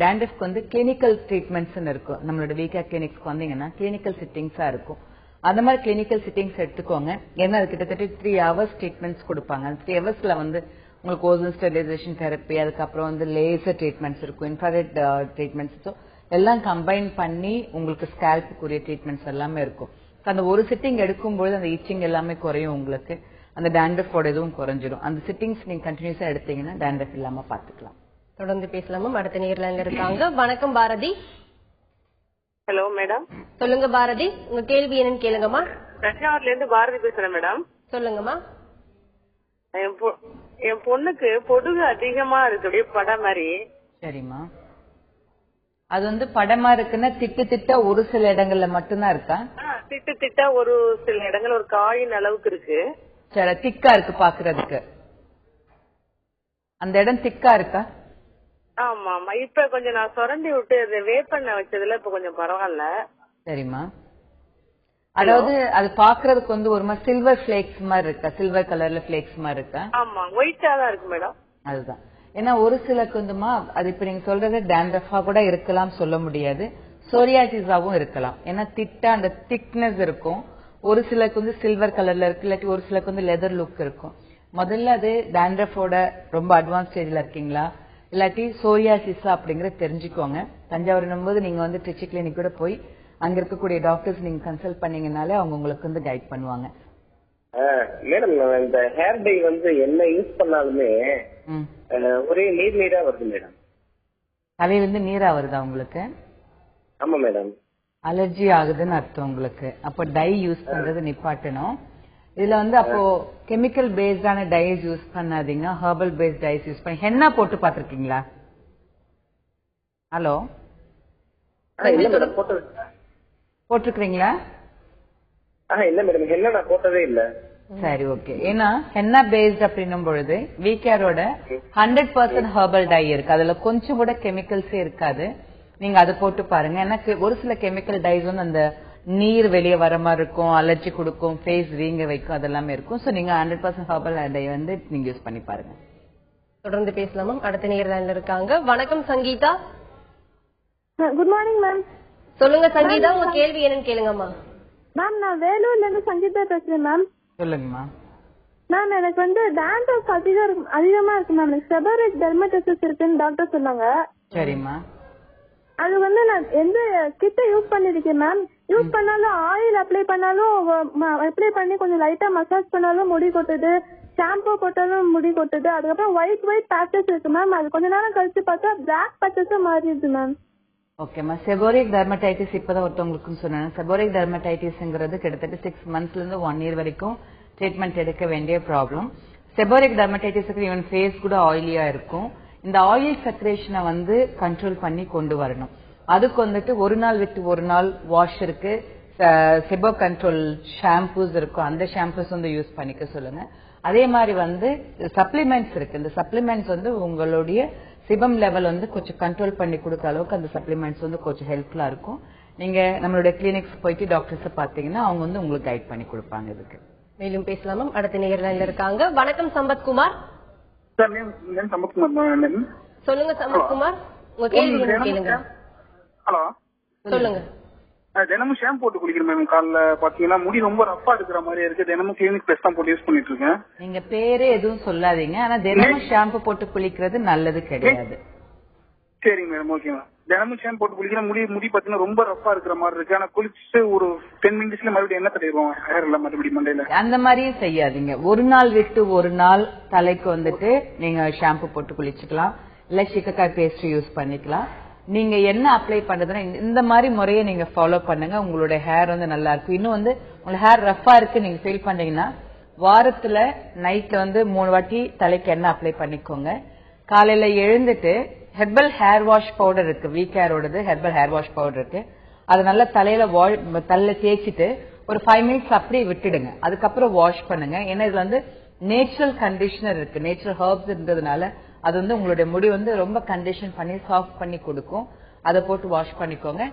டேண்ட்ரஃப்க்கு வந்து கிளினிக்கல் ட்ரீட்மெண்ட்ஸ் இருக்கும். நம்மளோட வீக்கா கிளினிக்ஸ்க்கு வந்தீங்கன்னா கிளினிக்கல் சிட்டிங்ஸா இருக்கும். அந்த மாதிரி கிளினிக்கல் சிட்டிங்ஸ் எடுத்துக்கோங்க. ஏன்னா அது கிட்டத்தட்ட 3 hours ட்ரீட்மெண்ட்ஸ் கொடுப்பாங்க. அந்த 3 hours வந்து உங்களுக்கு ஓசோன் ஸ்டெரிலைசேஷன் தெரப்பி, அதுக்கப்புறம் வந்து லேசர் ட்ரீட்மெண்ட்ஸ் இருக்கும், இன்ஃப்ராரெட் ட்ரீட்மெண்ட்ஸ், எல்லாம் கம்பைன் பண்ணி உங்களுக்கு ஸ்கேல்ப்புக்குரிய ட்ரீட்மெண்ட்ஸ் எல்லாமே இருக்கும். அந்த ஒரு சிட்டிங் எடுக்கும்போது அந்த ஈச்சிங் எல்லாமே குறையும். உங்களுக்கு அந்த டேண்ட்ரஃபோட இதுவும் குறைஞ்சிடும். அந்த சிட்டிங்ஸ் நீங்க கண்டினியூஸா எடுத்தீங்கன்னா டேண்ட்ரஃப் இல்லாம பாத்துக்கலாம். தொடர்ந்து பேசலாமா? அடுத்த நேர்ல இருக்காங்க. வணக்கம் பாரதி. Hello madam. சொல்லுங்க பாரதி, உங்க கேள்வி என்னன்னு கேளுங்கம்மா. தஞ்சாவூர்ல இருந்து பாரதி பேசுறேன் மேடம். சொல்லுங்கம்மா. என் பொண்ணுக்கு பொடுகு அதிகமா இருக்கு, அப்படியே படம் மாதிரி. சரிம்மா. அது வந்து படமா இருக்குன்னா திட்ட ஒரு சில இடங்கள்ல மட்டும்தான் இருக்கா? திட்ட ஒரு சில இடங்கள் ஒரு காயின் அளவுக்கு இருக்கு. சரி, திக்கா இருக்கு பாக்குறதுக்கு. அந்த இடம் திக்கா இருக்கா? ஆமா ஆமா. இப்ப கொஞ்சம் நான் சுரண்டி விட்டு வேப்பண்ண வச்சதுல இப்ப கொஞ்சம் பரவாயில்ல. சரிம்மா. அதாவது அது பாக்குறதுக்கு வந்து ஒரு மாதிரி சில்வர் பிளேக்ஸ் மாதிரி இருக்கா? சில்வர் கலர்ல பிளேக்ஸ் மாதிரி இருக்கா? ஆமா, ஒயிட்டா தான் இருக்கு மேடம். அதுதான். ஏன்னா ஒரு சிலருக்கு வந்துமா அது இப்ப நீங்க சொல்றது டேண்ட்ரஃபா கூட இருக்கலாம், சொல்ல முடியாது. சோரியாசிஸாவும் இருக்கலாம். ஏன்னா திட்டா அந்த திக்னஸ் இருக்கும். ஒரு சிலருக்கு வந்து சில்வர் கலர்ல இருக்கு, இல்லாட்டி ஒரு சிலருக்கு வந்து லெதர் லுக் இருக்கும். முதல்ல அது டேண்ட்ரஃபோட ரொம்ப அட்வான்ஸ் ஸ்டேஜ்ல இருக்கீங்களா, இல்லாட்டி சோரியாசிஸா அப்படிங்கறத தெரிஞ்சுக்கோங்க. தஞ்சாவூர் போது நீங்க வந்து ட்ரிச்சி கிளினிக் கூட போய் அங்க இருக்கக்கூடிய டாக்டர்ஸ் நீங்க கன்சல்ட் பண்ணீங்கனாலே அவங்க உங்களுக்கு வந்து கைட் பண்ணுவாங்க. மேடம், இந்த ஹேர் டை வந்து என்ன யூஸ் பண்ணாலுமே ஒரே நீரா வருது மேடம். தலையில இருந்து நீரா வருதா உங்களுக்கு? ஆமா மேடம். அலர்ஜி ஆகுதுன்னு அர்த்தம் உங்களுக்கு. அப்போ டை யூஸ் பண்றது நிப்பாட்டணும். இதுல வந்து அப்போ கெமிக்கல் பேஸ்டான டைஸ் யூஸ் பண்ணாதீங்க, ஹெர்பல் பேஸ்ட் டைஸ் யூஸ் பண்ணி. ஹென்னா போட்டு பாத்திருக்கீங்களா? ஹலோ, போட்டிருக்கீங்களா? இல்ல மேடம், ஹென்னா நான் போட்டதே இல்ல. சரி, ஓகே. ஏன்னா ஹென்னா பேஸ்ட் அப்படின்னும் பொழுது வீகேரோட 100% ஹெர்பல் டை இருக்கு. அதுல கொஞ்சம் கூட கெமிக்கல்ஸே இருக்காது. நீங்க அதை போட்டு பாருங்க. எனக்கு ஒரு சில கெமிக்கல் டைஸ் வந்து அந்த நீர் வெளியே வர மாதிரி இருக்கும், அலர்ஜி கொடுக்கும், ஃபேஸ் வீங்க வைக்கும், அதெல்லாமே இருக்கும். சோ நீங்க 100% ஹெர்பல் டை வந்து நீங்க யூஸ் பண்ணி பாருங்க. தொடர்ந்து பேசலாமா? அடுத்த நேர்ல இருக்காங்க. வணக்கம் சங்கீதா. Good morning ma'am. சொல்லுங்க சங்கீதா, உங்க கேள்வி என்னன்னு கேளுங்கம்மா. மேம், நான் வேலூர்ல இருந்து சங்கீதா பேசுறேன் மேம். சொல்லுங்கம்மா. மேம், எனக்கு வந்து டேண்ட்ரஃப் அதிகமா இருக்கு மேம். எனக்கு செபோரிக் டெர்மடைட்டிஸ் இருக்குன்னு டாக்டர் சொன்னாங்க. சரிம்மா. அது வந்து நான் எந்த கிட்ட யூஸ் பண்ணிருக்கேன் மேம். யூஸ் பண்ணாலும் ஆயில் அப்ளை பண்ணாலும் அப்ளை பண்ணி கொஞ்சம் லைட்டா மசாஜ் பண்ணாலும் முடி கொட்டுது, ஷாம்பு போட்டாலும் முடி கொட்டுது. அதுக்கப்புறம் ஒயிட் பேச்சஸ் இருக்கு மேம். அது கொஞ்ச நேரம் கழிச்சு பார்த்தா பிளாக் பேச்சஸும் மாறிடுது மேம். ஓகேம்மா. செபோரிக் டெர்மடைட்டிஸ் இப்பதான் ஒருத்தவங்களுக்கும் சொன்னேன். செபோரிக் டெர்மடைட்டிஸ்ங்கிறது கிட்டத்தட்ட 6 monthsல இருந்து 1 year வரைக்கும் ட்ரீட்மெண்ட் எடுக்க வேண்டிய ப்ராப்ளம். செபோரிக் டெர்மடைட்டிஸ்க்கு ஈவன் ஃபேஸ் கூட ஆயிலியா இருக்கும். இந்த ஆயில் செக்ரேஷனை வந்து கண்ட்ரோல் பண்ணி கொண்டு வரணும். அதுக்கு வந்துட்டு ஒரு நாள் விட்டு ஒரு நாள் வாஷ் இருக்கு, செபோ கண்ட்ரோல் ஷாம்பூஸ் இருக்கும். அந்த ஷாம்பூஸ் வந்து யூஸ் பண்ணிக்க சொல்லுங்க. அதே மாதிரி வந்து சப்ளிமெண்ட்ஸ் இருக்கு. இந்த சப்ளிமெண்ட்ஸ் வந்து உங்களுடைய சிபம் லெவல் வந்து கொஞ்சம் கண்ட்ரோல் பண்ணி கொடுக்க அளவுக்கு அந்த சப்ளிமெண்ட்ஸ் வந்து கொஞ்சம் ஹெல்ப்ஃபுல்லா இருக்கும். நீங்க நம்மளுடைய கிளினிக்ஸ் போயிட்டு டாக்டர்ஸ் பாத்தீங்கன்னா அவங்க வந்து உங்களுக்கு கைட் பண்ணி கொடுப்பாங்க இதுக்கு. மேலும் பேசலாமா? அடுத்த நேயர்ல இருக்காங்க. வணக்கம் சம்பத்குமார். சொல்லுங்க சம்பத்குமார், உங்க கேள்வி கேளுங்க. ஹலோ, சொல்லுங்க. தினமும் ஷாம்பு போட்டு குளிக்கிறேன் மேம். காலைல பாத்தீங்கன்னா முடி ரொம்ப ரஃபா இருக்கிற மாதிரி இருக்கு. தினமும் கிளினிக் பிளஸ் தான் போட்டு யூஸ் பண்ணிட்டு இருக்கேன். நீங்க பேரே எதுவும் சொல்லாதீங்க. ஆனா தினமும் ஷாம்பு போட்டு குளிக்கிறது நல்லது கிடையாது. சரிங்க மேடம், ஓகே மேம். தினமும் ஷாம்பு போட்டு குளிக்கிறேன். முடி பாத்தீங்கன்னா ரொம்ப ரஃபா இருக்கிற மாதிரி இருக்கு. ஆனா குளிச்சுட்டு ஒரு 10 மினிட்ஸ்ல மறுபடியும் என்ன தடவிடுவோம் ஹேர்ல மறுபடியும் மண்டையில. அந்த மாதிரியும் செய்யாதீங்க. ஒரு நாள் விட்டு ஒரு நாள் தலைக்கு வந்துட்டு நீங்க ஷாம்பு போட்டு குளிச்சுக்கலாம், இல்ல சிக்கக்காய் பேஸ்ட் யூஸ் பண்ணிக்கலாம். நீங்க என்ன அப்ளை பண்றதுன்னா இந்த மாதிரி முறையை நீங்க ஃபாலோ பண்ணுங்க. உங்களுடைய ஹேர் வந்து நல்லா இருக்கும். இன்னும் வந்து உங்க ஹேர் ரஃபா இருக்கு நீங்க ஃபீல் பண்றீங்கன்னா வாரத்துல நைட்ல வந்து 3 வாட்டி தலைக்கு எண்ணெய் அப்ளை பண்ணிக்கோங்க. காலையில எழுந்துட்டு ஹெர்பல் ஹேர் வாஷ் பவுடர் இருக்கு, வீக் ஹேரோடது ஹெர்பல் ஹேர் வாஷ் பவுடர் இருக்கு. அது நல்லா தலையில தேய்ச்சிட்டு ஒரு 5 மினிட்ஸ் அப்படியே விட்டுடுங்க. அதுக்கப்புறம் வாஷ் பண்ணுங்க. ஏன்னா இதுல வந்து நேச்சுரல் கண்டிஷனர் இருக்கு, நேச்சுரல் ஹெர்ப்ஸ் இருந்ததுனால அது வந்து உங்களுடைய முடி வந்து ரொம்ப கண்டிஷன் பண்ணி சாஃப்ட் பண்ணி கொடுக்கும். அதை போட்டு வாஷ் பண்ணிக்கோங்க.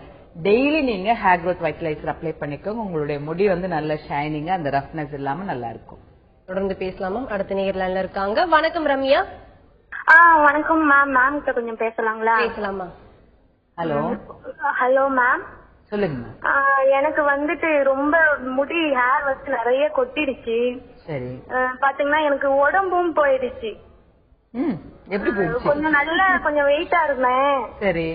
டெய்லி நீங்க ஹேர் க்ரோத் வைட்டலைசர் அப்ளை பண்ணிக்கோங்க. உங்களுடைய முடி வந்து நல்ல ஷைனிங்கா அந்த ரஃப்னஸ் இல்லாம நல்லா இருக்கும். தொடர்ந்து பேசலாமா? அடுத்த நேயர்ல இருக்காங்க. வணக்கம் ரம்யா. வணக்கம் மேம். மேம் கிட்ட கொஞ்சம் பேசலாங்களா? பேசலாமா? ஹலோ. ஹலோ மேம், சொல்லுங்க. எனக்கு வந்துட்டு ரொம்ப முடி ஹேர் வந்து நிறைய கொட்டிடுச்சு. சரி. பாத்தீங்கன்னா எனக்கு உடம்பும் போயிடுச்சு. எப்படி போயிடுச்சு? கொஞ்சம் வெயிட்டா இருந்தேன். சரி.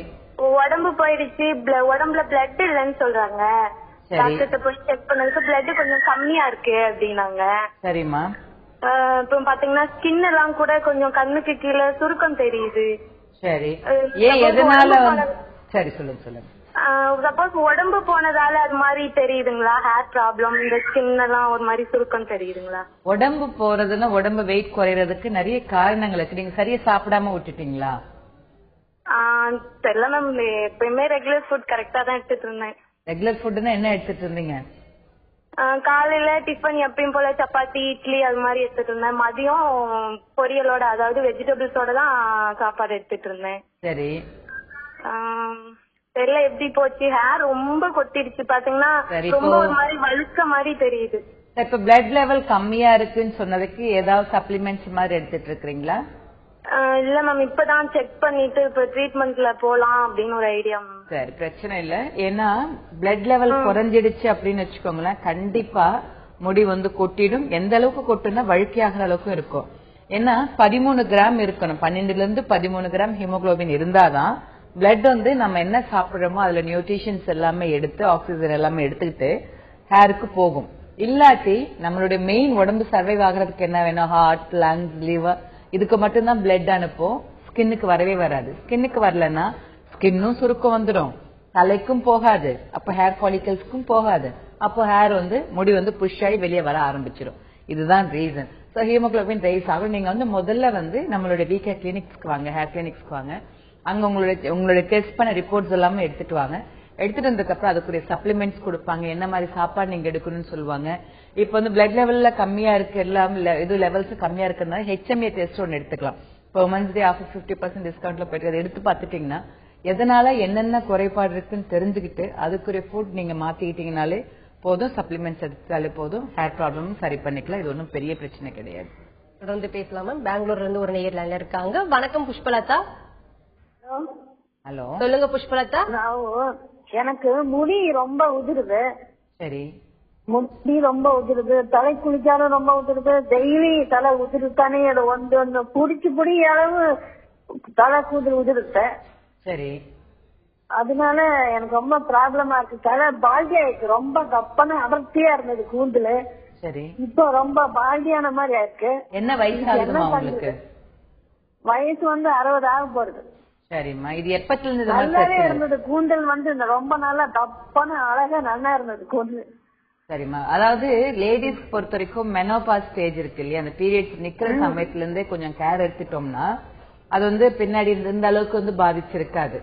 உடம்பு போயிடுச்சு. உடம்புல பிளட் இல்லன்னு சொல்றாங்க. டாக்டர்கிட்ட போய் செக் பண்ணதுக்கு பிளட் கொஞ்சம் கம்மியா இருக்கு அப்படின்னாங்க. சரிம்மா. இப்ப பாத்தீங்கன்னா ஸ்கின் எல்லாம் கூட கொஞ்சம் கண்ணுக்கு கீழே சுருக்கம் தெரியுது. சரி. ஏன் எதனால? சரி, சொல்லுங்க. சப்போஸ் உடம்பு போனதால அது மாதிரி தெரியுதுங்களா? ஹேர் ப்ராப்ளம், இந்த ஸ்கின் எல்லாம் ஒரு மாதிரி சுருக்கம் தெரியுதுங்களா? உடம்பு போறதுன்னா உடம்பு வெயிட் குறையறதுக்கு நிறைய காரணங்கள் இருக்கு. நீங்க சரியா சாப்பிடாம விட்டுட்டீங்களா? தெரியல மேம். எப்பயுமே ரெகுலர் ஃபுட் கரெக்டா தான் எடுத்துட்டு இருந்தேன். ரெகுலர் ஃபுட்னா என்ன எடுத்துட்டு இருந்தீங்க? காலையில டிஃபன் எப்பயும் போல சப்பாத்தி, இட்லி அது மாதிரி எடுத்துட்டு இருந்தேன். மதியம் பொரியலோட, அதாவது வெஜிடபிள்ஸோட தான் சாப்பாடு எடுத்துட்டு இருந்தேன். சரி. தெரியல எப்படி போச்சு. ஹேர் ரொம்ப கொட்டிடுச்சு. பாத்தீங்கன்னா ரொம்ப ஒரு மாதிரி வழுக்க மாதிரி தெரியுது. இப்ப பிளட் லெவல் கம்மியா இருக்குன்னு சொன்னதுக்கு ஏதாவது சப்ளிமெண்ட்ஸ் மாதிரி எடுத்துட்டு இருக்கீங்களா? இல்ல மேம், இப்பதான் செக் பண்ணிட்டு இப்ப ட்ரீட்மெண்ட்ல போலாம் அப்படின்னு ஒரு ஐடியா. சரி, பிரச்சனை இல்ல. ஏன்னா பிளட் லெவல் குறைஞ்சிடுச்சு அப்படின்னு வச்சுக்கோங்களேன், கண்டிப்பா முடி வந்து கொட்டிடும். எந்த அளவுக்கு கொட்டுனா வழுக்கையாகிற அளவுக்கு இருக்கும். ஏன்னா 13 கிராம் இருக்கணும், 12 இருந்து 13 கிராம் ஹீமோகுளோபின் இருந்தாதான் பிளட் வந்து நம்ம என்ன சாப்பிடுறோமோ அதுல நியூட்ரிஷன்ஸ் எல்லாமே எடுத்து ஆக்சிஜன் எல்லாமே எடுத்துக்கிட்டு ஹேருக்கு போகும். இல்லாட்டி நம்மளுடைய மெயின் உடம்பு சர்வைவ் ஆகிறதுக்கு என்ன வேணும்? ஹார்ட், லங்ஸ், லிவர், இதுக்கு மட்டும்தான் பிளட் அனுப்பும். ஸ்கின்னுக்கு வரவே வராது. ஸ்கின்னுக்கு வரலன்னா ஸ்கின்னும் சுருக்கம் வந்துடும், தலைக்கும் போகாது, அப்ப ஹேர் ஃபாலிகல்ஸ்க்கும் போகாது. அப்போ ஹேர் வந்து முடி வந்து புஷ் ஆகி வெளியே வர ஆரம்பிச்சிடும். இதுதான் ரீசன். ஸோ ஹீமோகுளோபின் ரைஸ் ஆகும். நீங்க வந்து முதல்ல வந்து நம்மளுடைய வீக் ஹேர் கிளினிக்ஸ்க்கு வாங்க, ஹேர் கிளினிக்ஸ்க்கு வாங்க. அங்க உங்களுடைய டெஸ்ட் பண்ண ரிப்போர்ட்ஸ் எல்லாமே எடுத்துட்டு வாங்க. எடுத்துட்டு வந்ததுக்கு அப்புறம் அதுக்குரிய சப்ளிமெண்ட்ஸ் கொடுப்பாங்க, என்ன மாதிரி சாப்பாடு நீங்க எடுக்கணும்னு சொல்லுவாங்க. இப்ப வந்து பிளட் லெவல்ல கம்மியா இருக்கு, எல்லாம் இது லெவல்ஸ் கம்மியா இருக்கிறதுனால HMA டெஸ்ட் ஒன்னு எடுத்துக்கலாம். பெர் மந்த் டே ஆஃபர் 50% டிஸ்கவுண்ட்ல போயிட்டு அதை எடுத்து பார்த்துட்டீங்கன்னா எதனால என்னென்ன குறைபாடு இருக்குன்னு தெரிஞ்சுக்கிட்டு அதுக்குரிய ஃபுட் நீங்க மாத்திக்கிட்டீங்கனாலே போதும், சப்ளிமெண்ட்ஸ் எடுத்தாலே போதும், ஹேர் ப்ராப்ளமும் சரி பண்ணிக்கலாம். இது ஒன்றும் பெரிய பிரச்சனை கிடையாது. தொடர்ந்து பேசலாமா? பெங்களூர்ல இருந்து ஒரு நேயர் லைன்ல இருக்காங்க. வணக்கம் புஷ்பலதா. ஹலோ, சொல்லுங்க புஷ்பலதா. எனக்கு முடி ரொம்ப உதிருது. சரி. முடி ரொம்ப உதிருது, தலை குளிச்சாலும் ரொம்ப உதிருது, டெய்லி தலை உதிருத்தானே ஒன்று புடிச்சு அளவு தலை கூதல் உதிருத்த. சரி. அதனால எனக்கு ரொம்ப ப்ராப்ளமா இருக்கு. தலை பால்டியா இருக்கு, ரொம்ப கப்பன அடர்த்தியா இருந்தது கூந்தல். சரி. இப்போ ரொம்ப பால்டியான மாதிரி இருக்கு. என்ன வயசு ஆகுதுமா உங்களுக்கு? வயசு வந்து 60 ஆக போறது. சரிம்மா, இது எப்பத்துல இருந்து நல்லாவே இருந்தது கூந்தல் வந்து ரொம்ப நாளா தப்பான அழகா நல்லா இருந்தது கூந்தல். சரிம்மா, அதாவது லேடிஸ் பொறுத்த வரைக்கும் மெனோபாஸ் ஸ்டேஜ் இருக்கு இல்லையா, அந்த பீரியட்ஸ் நிக்கிற சமயத்துல இருந்தே கொஞ்சம் கேர் எடுத்துட்டோம்னா அது வந்து பின்னாடி இந்த அளவுக்கு வந்து பாதிச்சிருக்காது.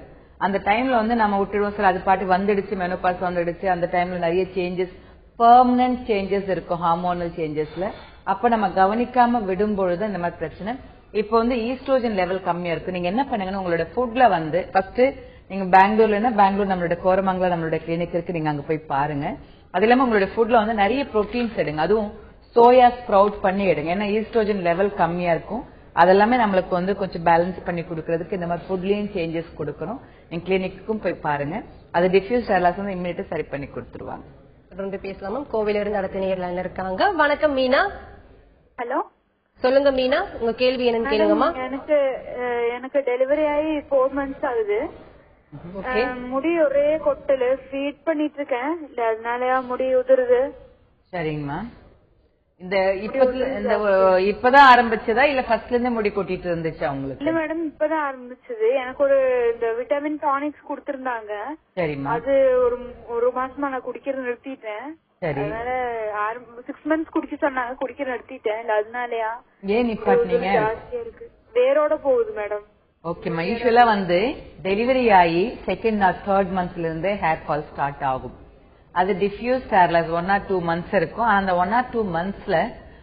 அந்த டைம்ல வந்து நம்ம விட்டுடுவோம் சார், அது பாட்டு வந்துடுச்சு, மெனோபாஸ் வந்துடுச்சு, அந்த டைம்ல நிறைய சேஞ்சஸ், பெர்மனன்ட் சேஞ்சஸ் இருக்கும் ஹார்மோனல் சேஞ்சஸ்ல. அப்ப நம்ம கவனிக்காம விடும் பொழுது இந்த மாதிரி பிரச்சனை. இப்போ வந்து ஈஸ்ட்ரோஜன் லெவல் கம்மியா இருக்கு. நீங்க என்ன பண்ணுங்கன்னா உங்களோட ஃபுட்ல வந்து ஃபர்ஸ்ட் நீங்க பெங்களூர்லன்னா பெங்களூர் நம்மளோட கோரமங்கலம் நம்மளோட கிளினிக் இருக்கு, நீங்க அங்க போய் பாருங்க. அது இல்லாம உங்களோட ஃபுட்ல வந்து நிறைய புரோட்டீன்ஸ் எடுங்க, அதுவும் சோயா ஸ்ப்ரவுட் பண்ணி எடுங்க. ஏன்னா ஈஸ்ட்ரோஜன் லெவல் கம்மியா இருக்கும். அதெல்லாமே நம்மளுக்கு வந்து கொஞ்சம் பேலன்ஸ் பண்ணி கொடுக்கறதுக்கு இந்த மாதிரி ஃபுட்லயும் சேஞ்சஸ் கொடுக்கணும். நீங்க கிளினிக்கும் போய் பாருங்க, அது டிஃப்யூஸ் ஹேர்லாஸ் வந்து இம்மிடியா சரி பண்ணி கொடுத்துருவாங்க. தொடர்ந்து பேசலாமா? கோவில இருந்து அடுத்த நேர்ல இருக்காங்க. வணக்கம் மீனா. ஹலோ, சொல்லுங்க மீனா, உங்க கேள்வி என்னன்னு கேளுங்கம்மா. எனக்கு டெலிவரி ஆகி 4 months ஆகுது. முடி ஒரே கொட்டலு, ஃபீட் பண்ணிட்டு இருக்கேன், இல்ல அதனாலயா முடி உதிருது. சரிங்கம்மா. இந்த இப்பதான் ஆரம்பிச்சதா இல்ல ஃபர்ஸ்ட்ல இருந்தே முடி கொட்டிட்டு இருந்துச்சா உங்களுக்கு? இல்ல மேடம், இப்பதான் ஆரம்பிச்சது. எனக்கு ஒரு இந்த விட்டமின் டானிக்ஸ் கொடுத்திருந்தாங்க. சரிம்மா. அது ஒரு மாசமா நான் குடிக்கிறது நிறுத்திட்டேன். அதனால 6 months குடிக்க சொன்னாங்க, குடிக்க நிறுத்திட்டேன். இல்ல அதனாலயா? ஏன் நிப்பாட்டினீங்க? ஜாஸ்தியா இருக்கு, வேரோட போகுது மேடம். ஓகேம்மா. யூஸ்வலா வந்து டெலிவரி ஆகி 2nd or 3rd monthல இருந்து ஹேர் ஃபால் ஸ்டார்ட் ஆகும். அது டிஃப்யூஸ் ஹேர்லாஸ் 1 or 2 months இருக்கும். அந்த 1 or 2 monthsல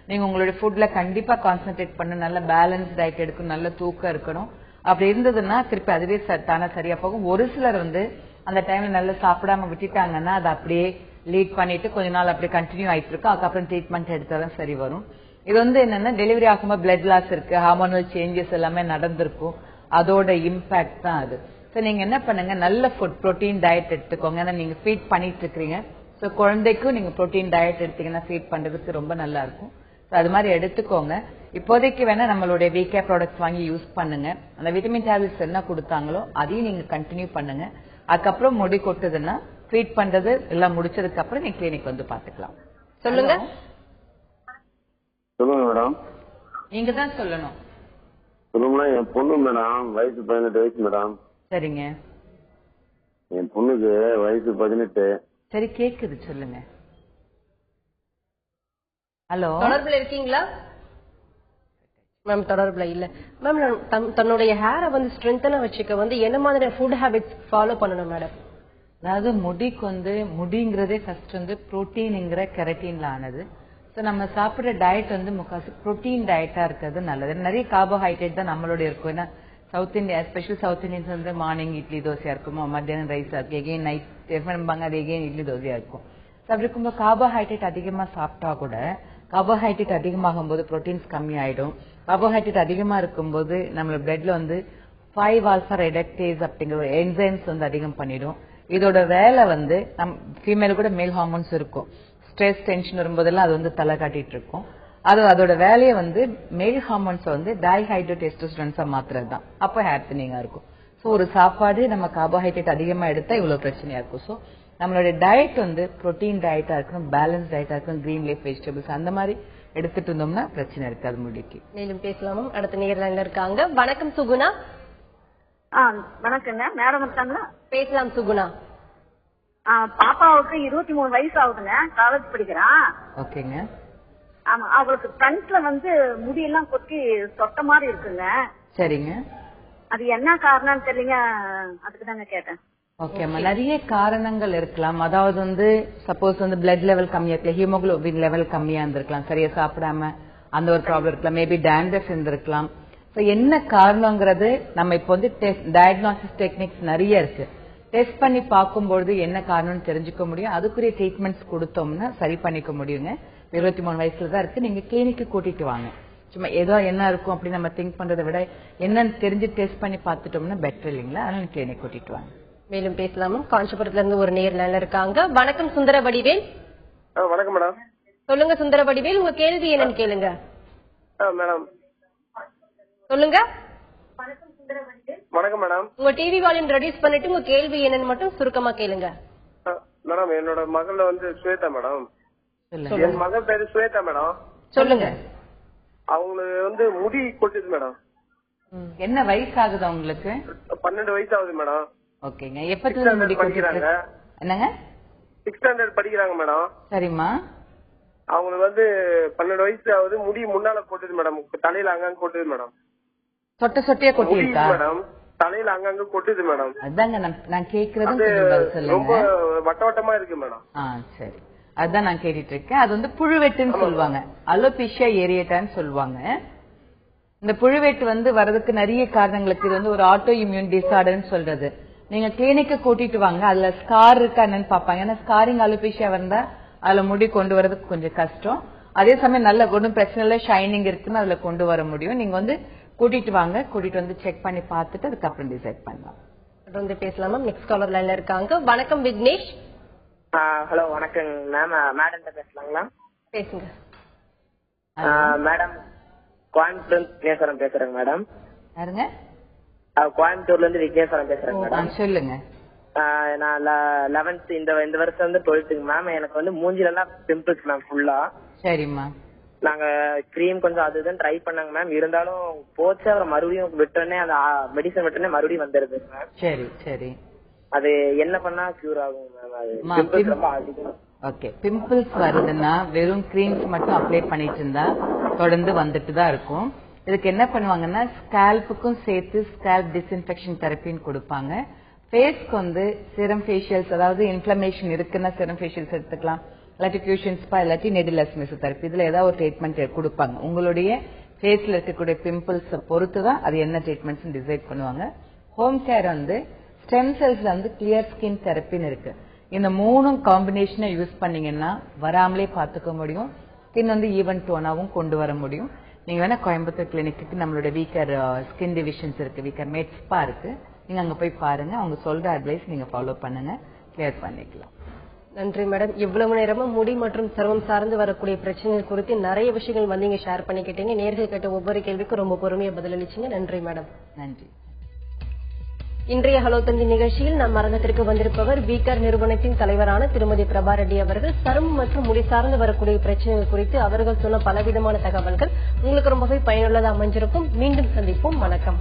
நீங்க உங்களுடைய ஃபுட்ல கண்டிப்பா கான்சென்ட்ரேட் பண்ண, நல்ல பேலன்ஸ் டயட் எடுக்கணும், நல்ல தூக்கம் இருக்கணும். அப்படி இருந்ததுன்னா திருப்பி அதுவே தானே சரியா போகும். ஒரு சிலர் வந்து அந்த டைம்ல நல்லா சாப்பிடாம விட்டுட்டாங்கன்னா அதை அப்படியே லீட் பண்ணிட்டு கொஞ்ச நாள் அப்படியே கண்டினியூ ஆயிட்டு இருக்கும். அதுக்கப்புறம் ட்ரீட்மெண்ட் எடுத்தாதான் சரி வரும். இது வந்து என்னன்னா டெலிவரி ஆகும்போது பிளட் லாஸ் இருக்கு, ஹார்மோனல் சேஞ்சஸ் எல்லாமே நடந்திருக்கும், அதோட இம்பாக்ட் தான் அது. சோ நீங்க என்ன பண்ணுங்க, நல்ல ஃபுட் புரோட்டீன் டயட் எடுத்துக்கோங்க. ஏன்னா நீங்க ஃபீட் பண்ணிட்டு இருக்கீங்க. சோ குழந்தைக்கும் நீங்க புரோட்டீன் டயட் எடுத்தீங்கன்னா ஃபீட் பண்றதுக்கு ரொம்ப நல்லா இருக்கும். சோ அது மாதிரி எடுத்துக்கோங்க. இப்போதைக்கு வேணா நம்மளுடைய விகே ப்ராடக்ட்ஸ் வாங்கி யூஸ் பண்ணுங்க. அந்த விட்டமின் டேப்லெட்ஸ் என்ன கொடுத்தாங்களோ அதையும் நீங்க கண்டினியூ பண்ணுங்க. அதுக்கப்புறம் முடி கொட்டுதுன்னா ஃபீட் பண்றது எல்லாம் முடிச்சதுக்கு அப்புறம் நீங்க கிளினிக் வந்து பாத்துக்கலாம். சொல்லுங்க. சொல்லுங்க மேடம். நீங்க தான் சொல்லணும். சொல்லுங்களா. என் பொண்ணு மேடம் வயசு 18 வயசு மேடம். சரிங்க. என் பொண்ணுக்கு வயசு 18. சரி, கேக்குது, சொல்லுங்க. ஹலோ, தொடர்புல இருக்கீங்களா மேம்? தொடர்புல இல்ல மேம். தன்னுடைய ஹேரை வந்து ஸ்ட்ரென்த்தனா வச்சுக்க வந்து என்ன மாதிரி ஃபுட் ஹேபிட்ஸ் ஃபாலோ பண்ணணும் மேடம்? அதாவது முடிக்கு வந்து முடிங்கிறதே ஃபர்ஸ்ட் வந்து புரோட்டீன்ங்கிற கெரட்டின்ல ஆனது. சோ நம்ம சாப்பிடுற டயட் வந்து முக்காசு புரோட்டீன் டயட்டா இருக்கிறது நல்லது. நிறைய கார்போஹைட்ரேட் தான் நம்மளோட இருக்கும். ஏன்னா south India, special south Indians வந்து மார்னிங் இட்லி தோசையா இருக்குமோ, மத்தியானம் ரைஸா இருக்கு, எகெயின் நைட் டிஃபன் அது எகெயின் இட்லி தோசையா இருக்கும். அப்படி இருக்கும்போது கார்போஹைட்ரேட் அதிகமா சாப்பிட்டா கூட கார்போஹைட்ரேட் அதிகமாகும் போது புரோட்டீன்ஸ் கம்மி ஆயிடும். கார்போஹைட்ரேட் அதிகமா இருக்கும்போது நம்மளோட பிளட்ல வந்து 5-alpha ரெடக்டேஸ் அப்படிங்கிற ஒரு என்சைம்ஸ் வந்து அதிகம் பண்ணிடும். இதோட வேலை வந்து நம் ஃபீமேல் கூட மேல் ஹார்மோன்ஸ் இருக்கும். ஸ்ட்ரெஸ் டென்ஷன் வரும்போதெல்லாம் அது வந்து தலை காட்டிட்டு இருக்கும். அதோட வேலையை வந்து மேல் ஹார்மோன்ஸ் வந்து டைஹைட்ரோ டெஸ்டோஸ்டெரான்ஸா மாத்துறது தான். அப்போ ஹேர் தின்னிங்கா இருக்கும். சோ ஒரு சாப்பாடு நம்ம கார்போஹைட்ரேட் அதிகமா எடுத்தா இவ்வளவு பிரச்சனையா இருக்கும். சோ நம்மளோட டயட் வந்து புரோட்டீன் டயட்டா இருக்கணும், பேலன்ஸ் டயட்டா இருக்கணும், கிரீன் லீஃப் வெஜிடபிள்ஸ் அந்த மாதிரி எடுத்துட்டு இருந்தோம்னா பிரச்சனை இருக்காது முடிக்கு. மேலும் பேசலாமா? அடுத்த நேர்ல இருக்காங்க. வணக்கம் சுகுணா. வணக்கங்க மேடம் இருக்காங்களா? பேசலாம் சுகுணா. பாப்பாவுக்கு 23 வயசு ஆகுதுங்க, காலேஜ் படிக்கிறான். ஓகேங்க. ஆமா, அவளுக்கு ஃப்ரண்ட்ல வந்து முடியெல்லாம் கொட்டி சொட்ட மாதிரி இருக்குங்க. சரிங்க. அது என்ன காரணம்னு தெரியலங்க, அதுக்கு தாங்க கேட்டேன். ஓகேம்மா, நிறைய காரணங்கள் இருக்கலாம். அதாவது வந்து சப்போஸ் வந்து பிளட் லெவல் கம்மியா இருக்கலாம், ஹீமோகுளோபின் லெவல் கம்மியா இருந்திருக்கலாம், சரியா சாப்பிடாம அந்த ஒரு ப்ராப்ளம் இருக்கலாம், மேபி டேண்ட்ரஃப் இருந்திருக்கலாம். என்ன காரணங்கிறது நம்ம இப்போ வந்து டயக்னாசிஸ் டெக்னிக்ஸ் நிறைய இருக்கு. டெஸ்ட் பண்ணி பார்க்கும்போது என்ன காரணம்னு தெரிஞ்சுக்க முடியும். அதுக்குரிய ட்ரீட்மெண்ட்ஸ் கொடுத்தோம்னா சரி பண்ணிக்க முடியுங்க. 23 வயசுல தான் இருக்கு. நீங்க கிளினிக்கு கூட்டிட்டு வாங்க. சும்மா ஏதோ என்ன இருக்கும் அப்படி நம்ம திங்க் பண்றதை விட என்னன்னு தெரிஞ்சு டெஸ்ட் பண்ணி பார்த்துட்டோம்னா பெட்டர் இல்லைங்களா? அதனால கிளினிக் கூட்டிட்டு வாங்க. மேலும் பேசலாமா? காஞ்சிபுரத்துல இருந்து ஒரு நேர்ல இருக்காங்க. வணக்கம் சுந்தர வடிவேல். வணக்கம் மேடம். சொல்லுங்க சுந்தர வடிவேல், உங்க கேள்வி என்னன்னு கேளுங்க. மேடம் சொல்லுங்க. வணக்கம் மேடம். உங்க டிவி வால்யூம் ரெடியூஸ் பண்ணிட்டு உங்க கேள்வி என்னன்னு மட்டும் சுருக்கமா கேளுங்க. மேடம் என்னோட மகள் வந்து ஸ்வேதா மேடம். என் மகள் பேரு ஸ்வேதா மேடம். சொல்லுங்க. அவங்களுக்கு வந்து முடி கொட்டுது மேடம். என்ன வயசு ஆகுது அவங்களுக்கு? 12 வயசு ஆகுது மேடம். ஓகேங்க. எப்பத்துல முடி கொட்டுறாங்க? என்னங்க? 6th standard படிக்கிறாங்க மேடம். சரிம்மா. அவங்களுக்கு வந்து 12 வயசு ஆகுது, முடி முன்னால கொட்டுது மேடம், தலையில அங்கங்க கொட்டுது மேடம். சொட்ட சொட்டையா கொட்டி இருக்கா மேடம்? தலையில அங்கங்க கொட்டுது மேடம். அதாங்க நான் கேக்குறது ரொம்ப வட்ட வட்டமா இருக்கு மேடம். சரி, அதான் நான் கேட்டுட்டு இருக்கேன். அது வந்து புழுவெட்டுன்னு சொல்லுவாங்க, அலோபேஷியா ஏரியேட்டான்னு சொல்லுவாங்க. இந்த புழுவேட்டு வந்து வரதுக்கு நிறைய காரணங்களுக்கு இது வந்து ஒரு ஆட்டோ இம்யூன் டிசார்டர்னு சொல்றது. நீங்க கிளினிக்கு கூட்டிட்டு வாங்க, அதுல ஸ்கார் இருக்கா என்னன்னு பாப்பாங்க. ஏன்னா ஸ்காரிங் அலோபேஷியா வந்தா அதுல முடி கொண்டு வரதுக்கு கொஞ்சம் கஷ்டம். அதே சமயம் நல்ல ஒன்றும் பிரச்சனை இல்லை, ஷைனிங் இருக்குன்னு அதுல கொண்டு வர முடியும். நீங்க வந்து கூட்டிட்டு வாங்க, கூட்டிட்டு வந்து செக் பண்ணி பார்த்துட்டு அதுக்கப்புறம் டிசைட் பண்ணலாம். தொடர்ந்து பேசலாமா? நெக்ஸ்ட் காலர் லைன்ல இருக்காங்க. வணக்கம் விக்னேஷ். ஹலோ வணக்கம் மேம். மேடம் பேசலாங்களா? பேசுங்க மேடம். கோயம்புத்தூர் விக்னேஸ்வரம் பேசுறேங்க மேடம். யாருங்க? கோயம்புத்தூர்ல இருந்து விக்னேஸ்வரம் பேசுறேங்க மேடம். சொல்லுங்க. நான் 11th இந்த வருஷம் வந்து 12th மேம். எனக்கு வந்து மூஞ்சில எல்லாம் பிம்பிள்ஸ் மேம் ஃபுல்லா. சரிம்மா. நாங்க கிரீம் கொஞ்சம் அதுதான் ட்ரை பண்ணாங்க மேம். இருந்தாலும் போச்சு, அப்புறம் மறுபடியும் விட்டோடனே அந்த மெடிசன் விட்டோடனே மறுபடியும் வந்துருது மேம். சரி சரி. அது என்ன பண்ணா கியூர் ஆகும் மேம்? அது பிம்பிள்ஸ் ரொம்ப அதிகம். ஓகே, பிம்பிள்ஸ் வருதுன்னா வெறும் கிரீம்ஸ் மட்டும் அப்ளை பண்ணிட்டு இருந்தா தொடர்ந்து வந்துட்டு தான் இருக்கும். இதுக்கு என்ன பண்ணுவாங்கன்னா ஸ்கேல்புக்கும் சேர்த்து ஸ்கேல்ப் டிஸ்இன்ஃபெக்ஷன் தெரப்பின்னு கொடுப்பாங்க. ஃபேஸ்க்கு வந்து சிரம் ஃபேஷியல்ஸ், அதாவது இன்ஃப்ளமேஷன் இருக்குன்னா சிரம் ஃபேஷியல்ஸ் எடுத்துக்கலாம், இல்லாட்டி ஃபியூஷன் ஸ்பா, இல்லாட்டி நெடிலஸ் மெசோதெரப்பி. இதுல ஏதாவது ஒரு ட்ரீட்மெண்ட் கொடுப்பாங்க. உங்களுடைய ஃபேஸ்ல இருக்கக்கூடிய பிம்பிள்ஸ் பொறுத்து தான் அது என்ன ட்ரீட்மெண்ட்ஸ் டிசைட் பண்ணுவாங்க. ஹோம் கேர் வந்து ஸ்டெம் செல்ஸ்ல வந்து கிளியர் ஸ்கின் தெரப்பின்னு இருக்கு. இந்த 3 காம்பினேஷனை யூஸ் பண்ணீங்கன்னா வராமலே பாத்துக்க முடியும். ஸ்கின் வந்து ஈவன் டோனாவும் கொண்டு வர முடியும். நீங்க வேணா கோயம்புத்தூர் கிளினிக்கு நம்மளோட வீக்கர் ஸ்கின் டிவிஷன்ஸ் இருக்கு, வீக்கர் மேட் ஸ்பா இருக்கு, நீங்க அங்க போய் பாருங்க. அவங்க சொல்ற அட்வைஸ் நீங்க ஃபாலோ பண்ணுங்க, கிளியர் பண்ணிக்கலாம். நன்றி மேடம். இவ்வளவு நேரமா முடி மற்றும் சருமம் சார்ந்து வரக்கூடிய பிரச்சனைகள் குறித்து நிறைய விஷயங்கள் வந்து நீங்க ஷேர் பண்ணிக்கிட்டீங்க. நேர்கள் கேட்ட ஒவ்வொரு கேள்விக்கும் ரொம்ப பொறுமையா பதிலளிச்சீங்க. நன்றி மேடம். நன்றி. இன்றைய ஹலோ தந்தி நிகழ்ச்சியில் நம் அரங்கத்திற்கு வந்திருப்பவர் வீக்கர் நிறுவனத்தின் தலைவரான திருமதி பிரபா ரெட்டி அவர்கள். சருமம் மற்றும் முடி சார்ந்து வரக்கூடிய பிரச்சனைகள் குறித்து அவர்கள் சொன்ன பலவிதமான தகவல்கள் உங்களுக்கு ரொம்பவே பயனுள்ளதாக அமைஞ்சிருக்கும். மீண்டும் சந்திப்போம். வணக்கம்.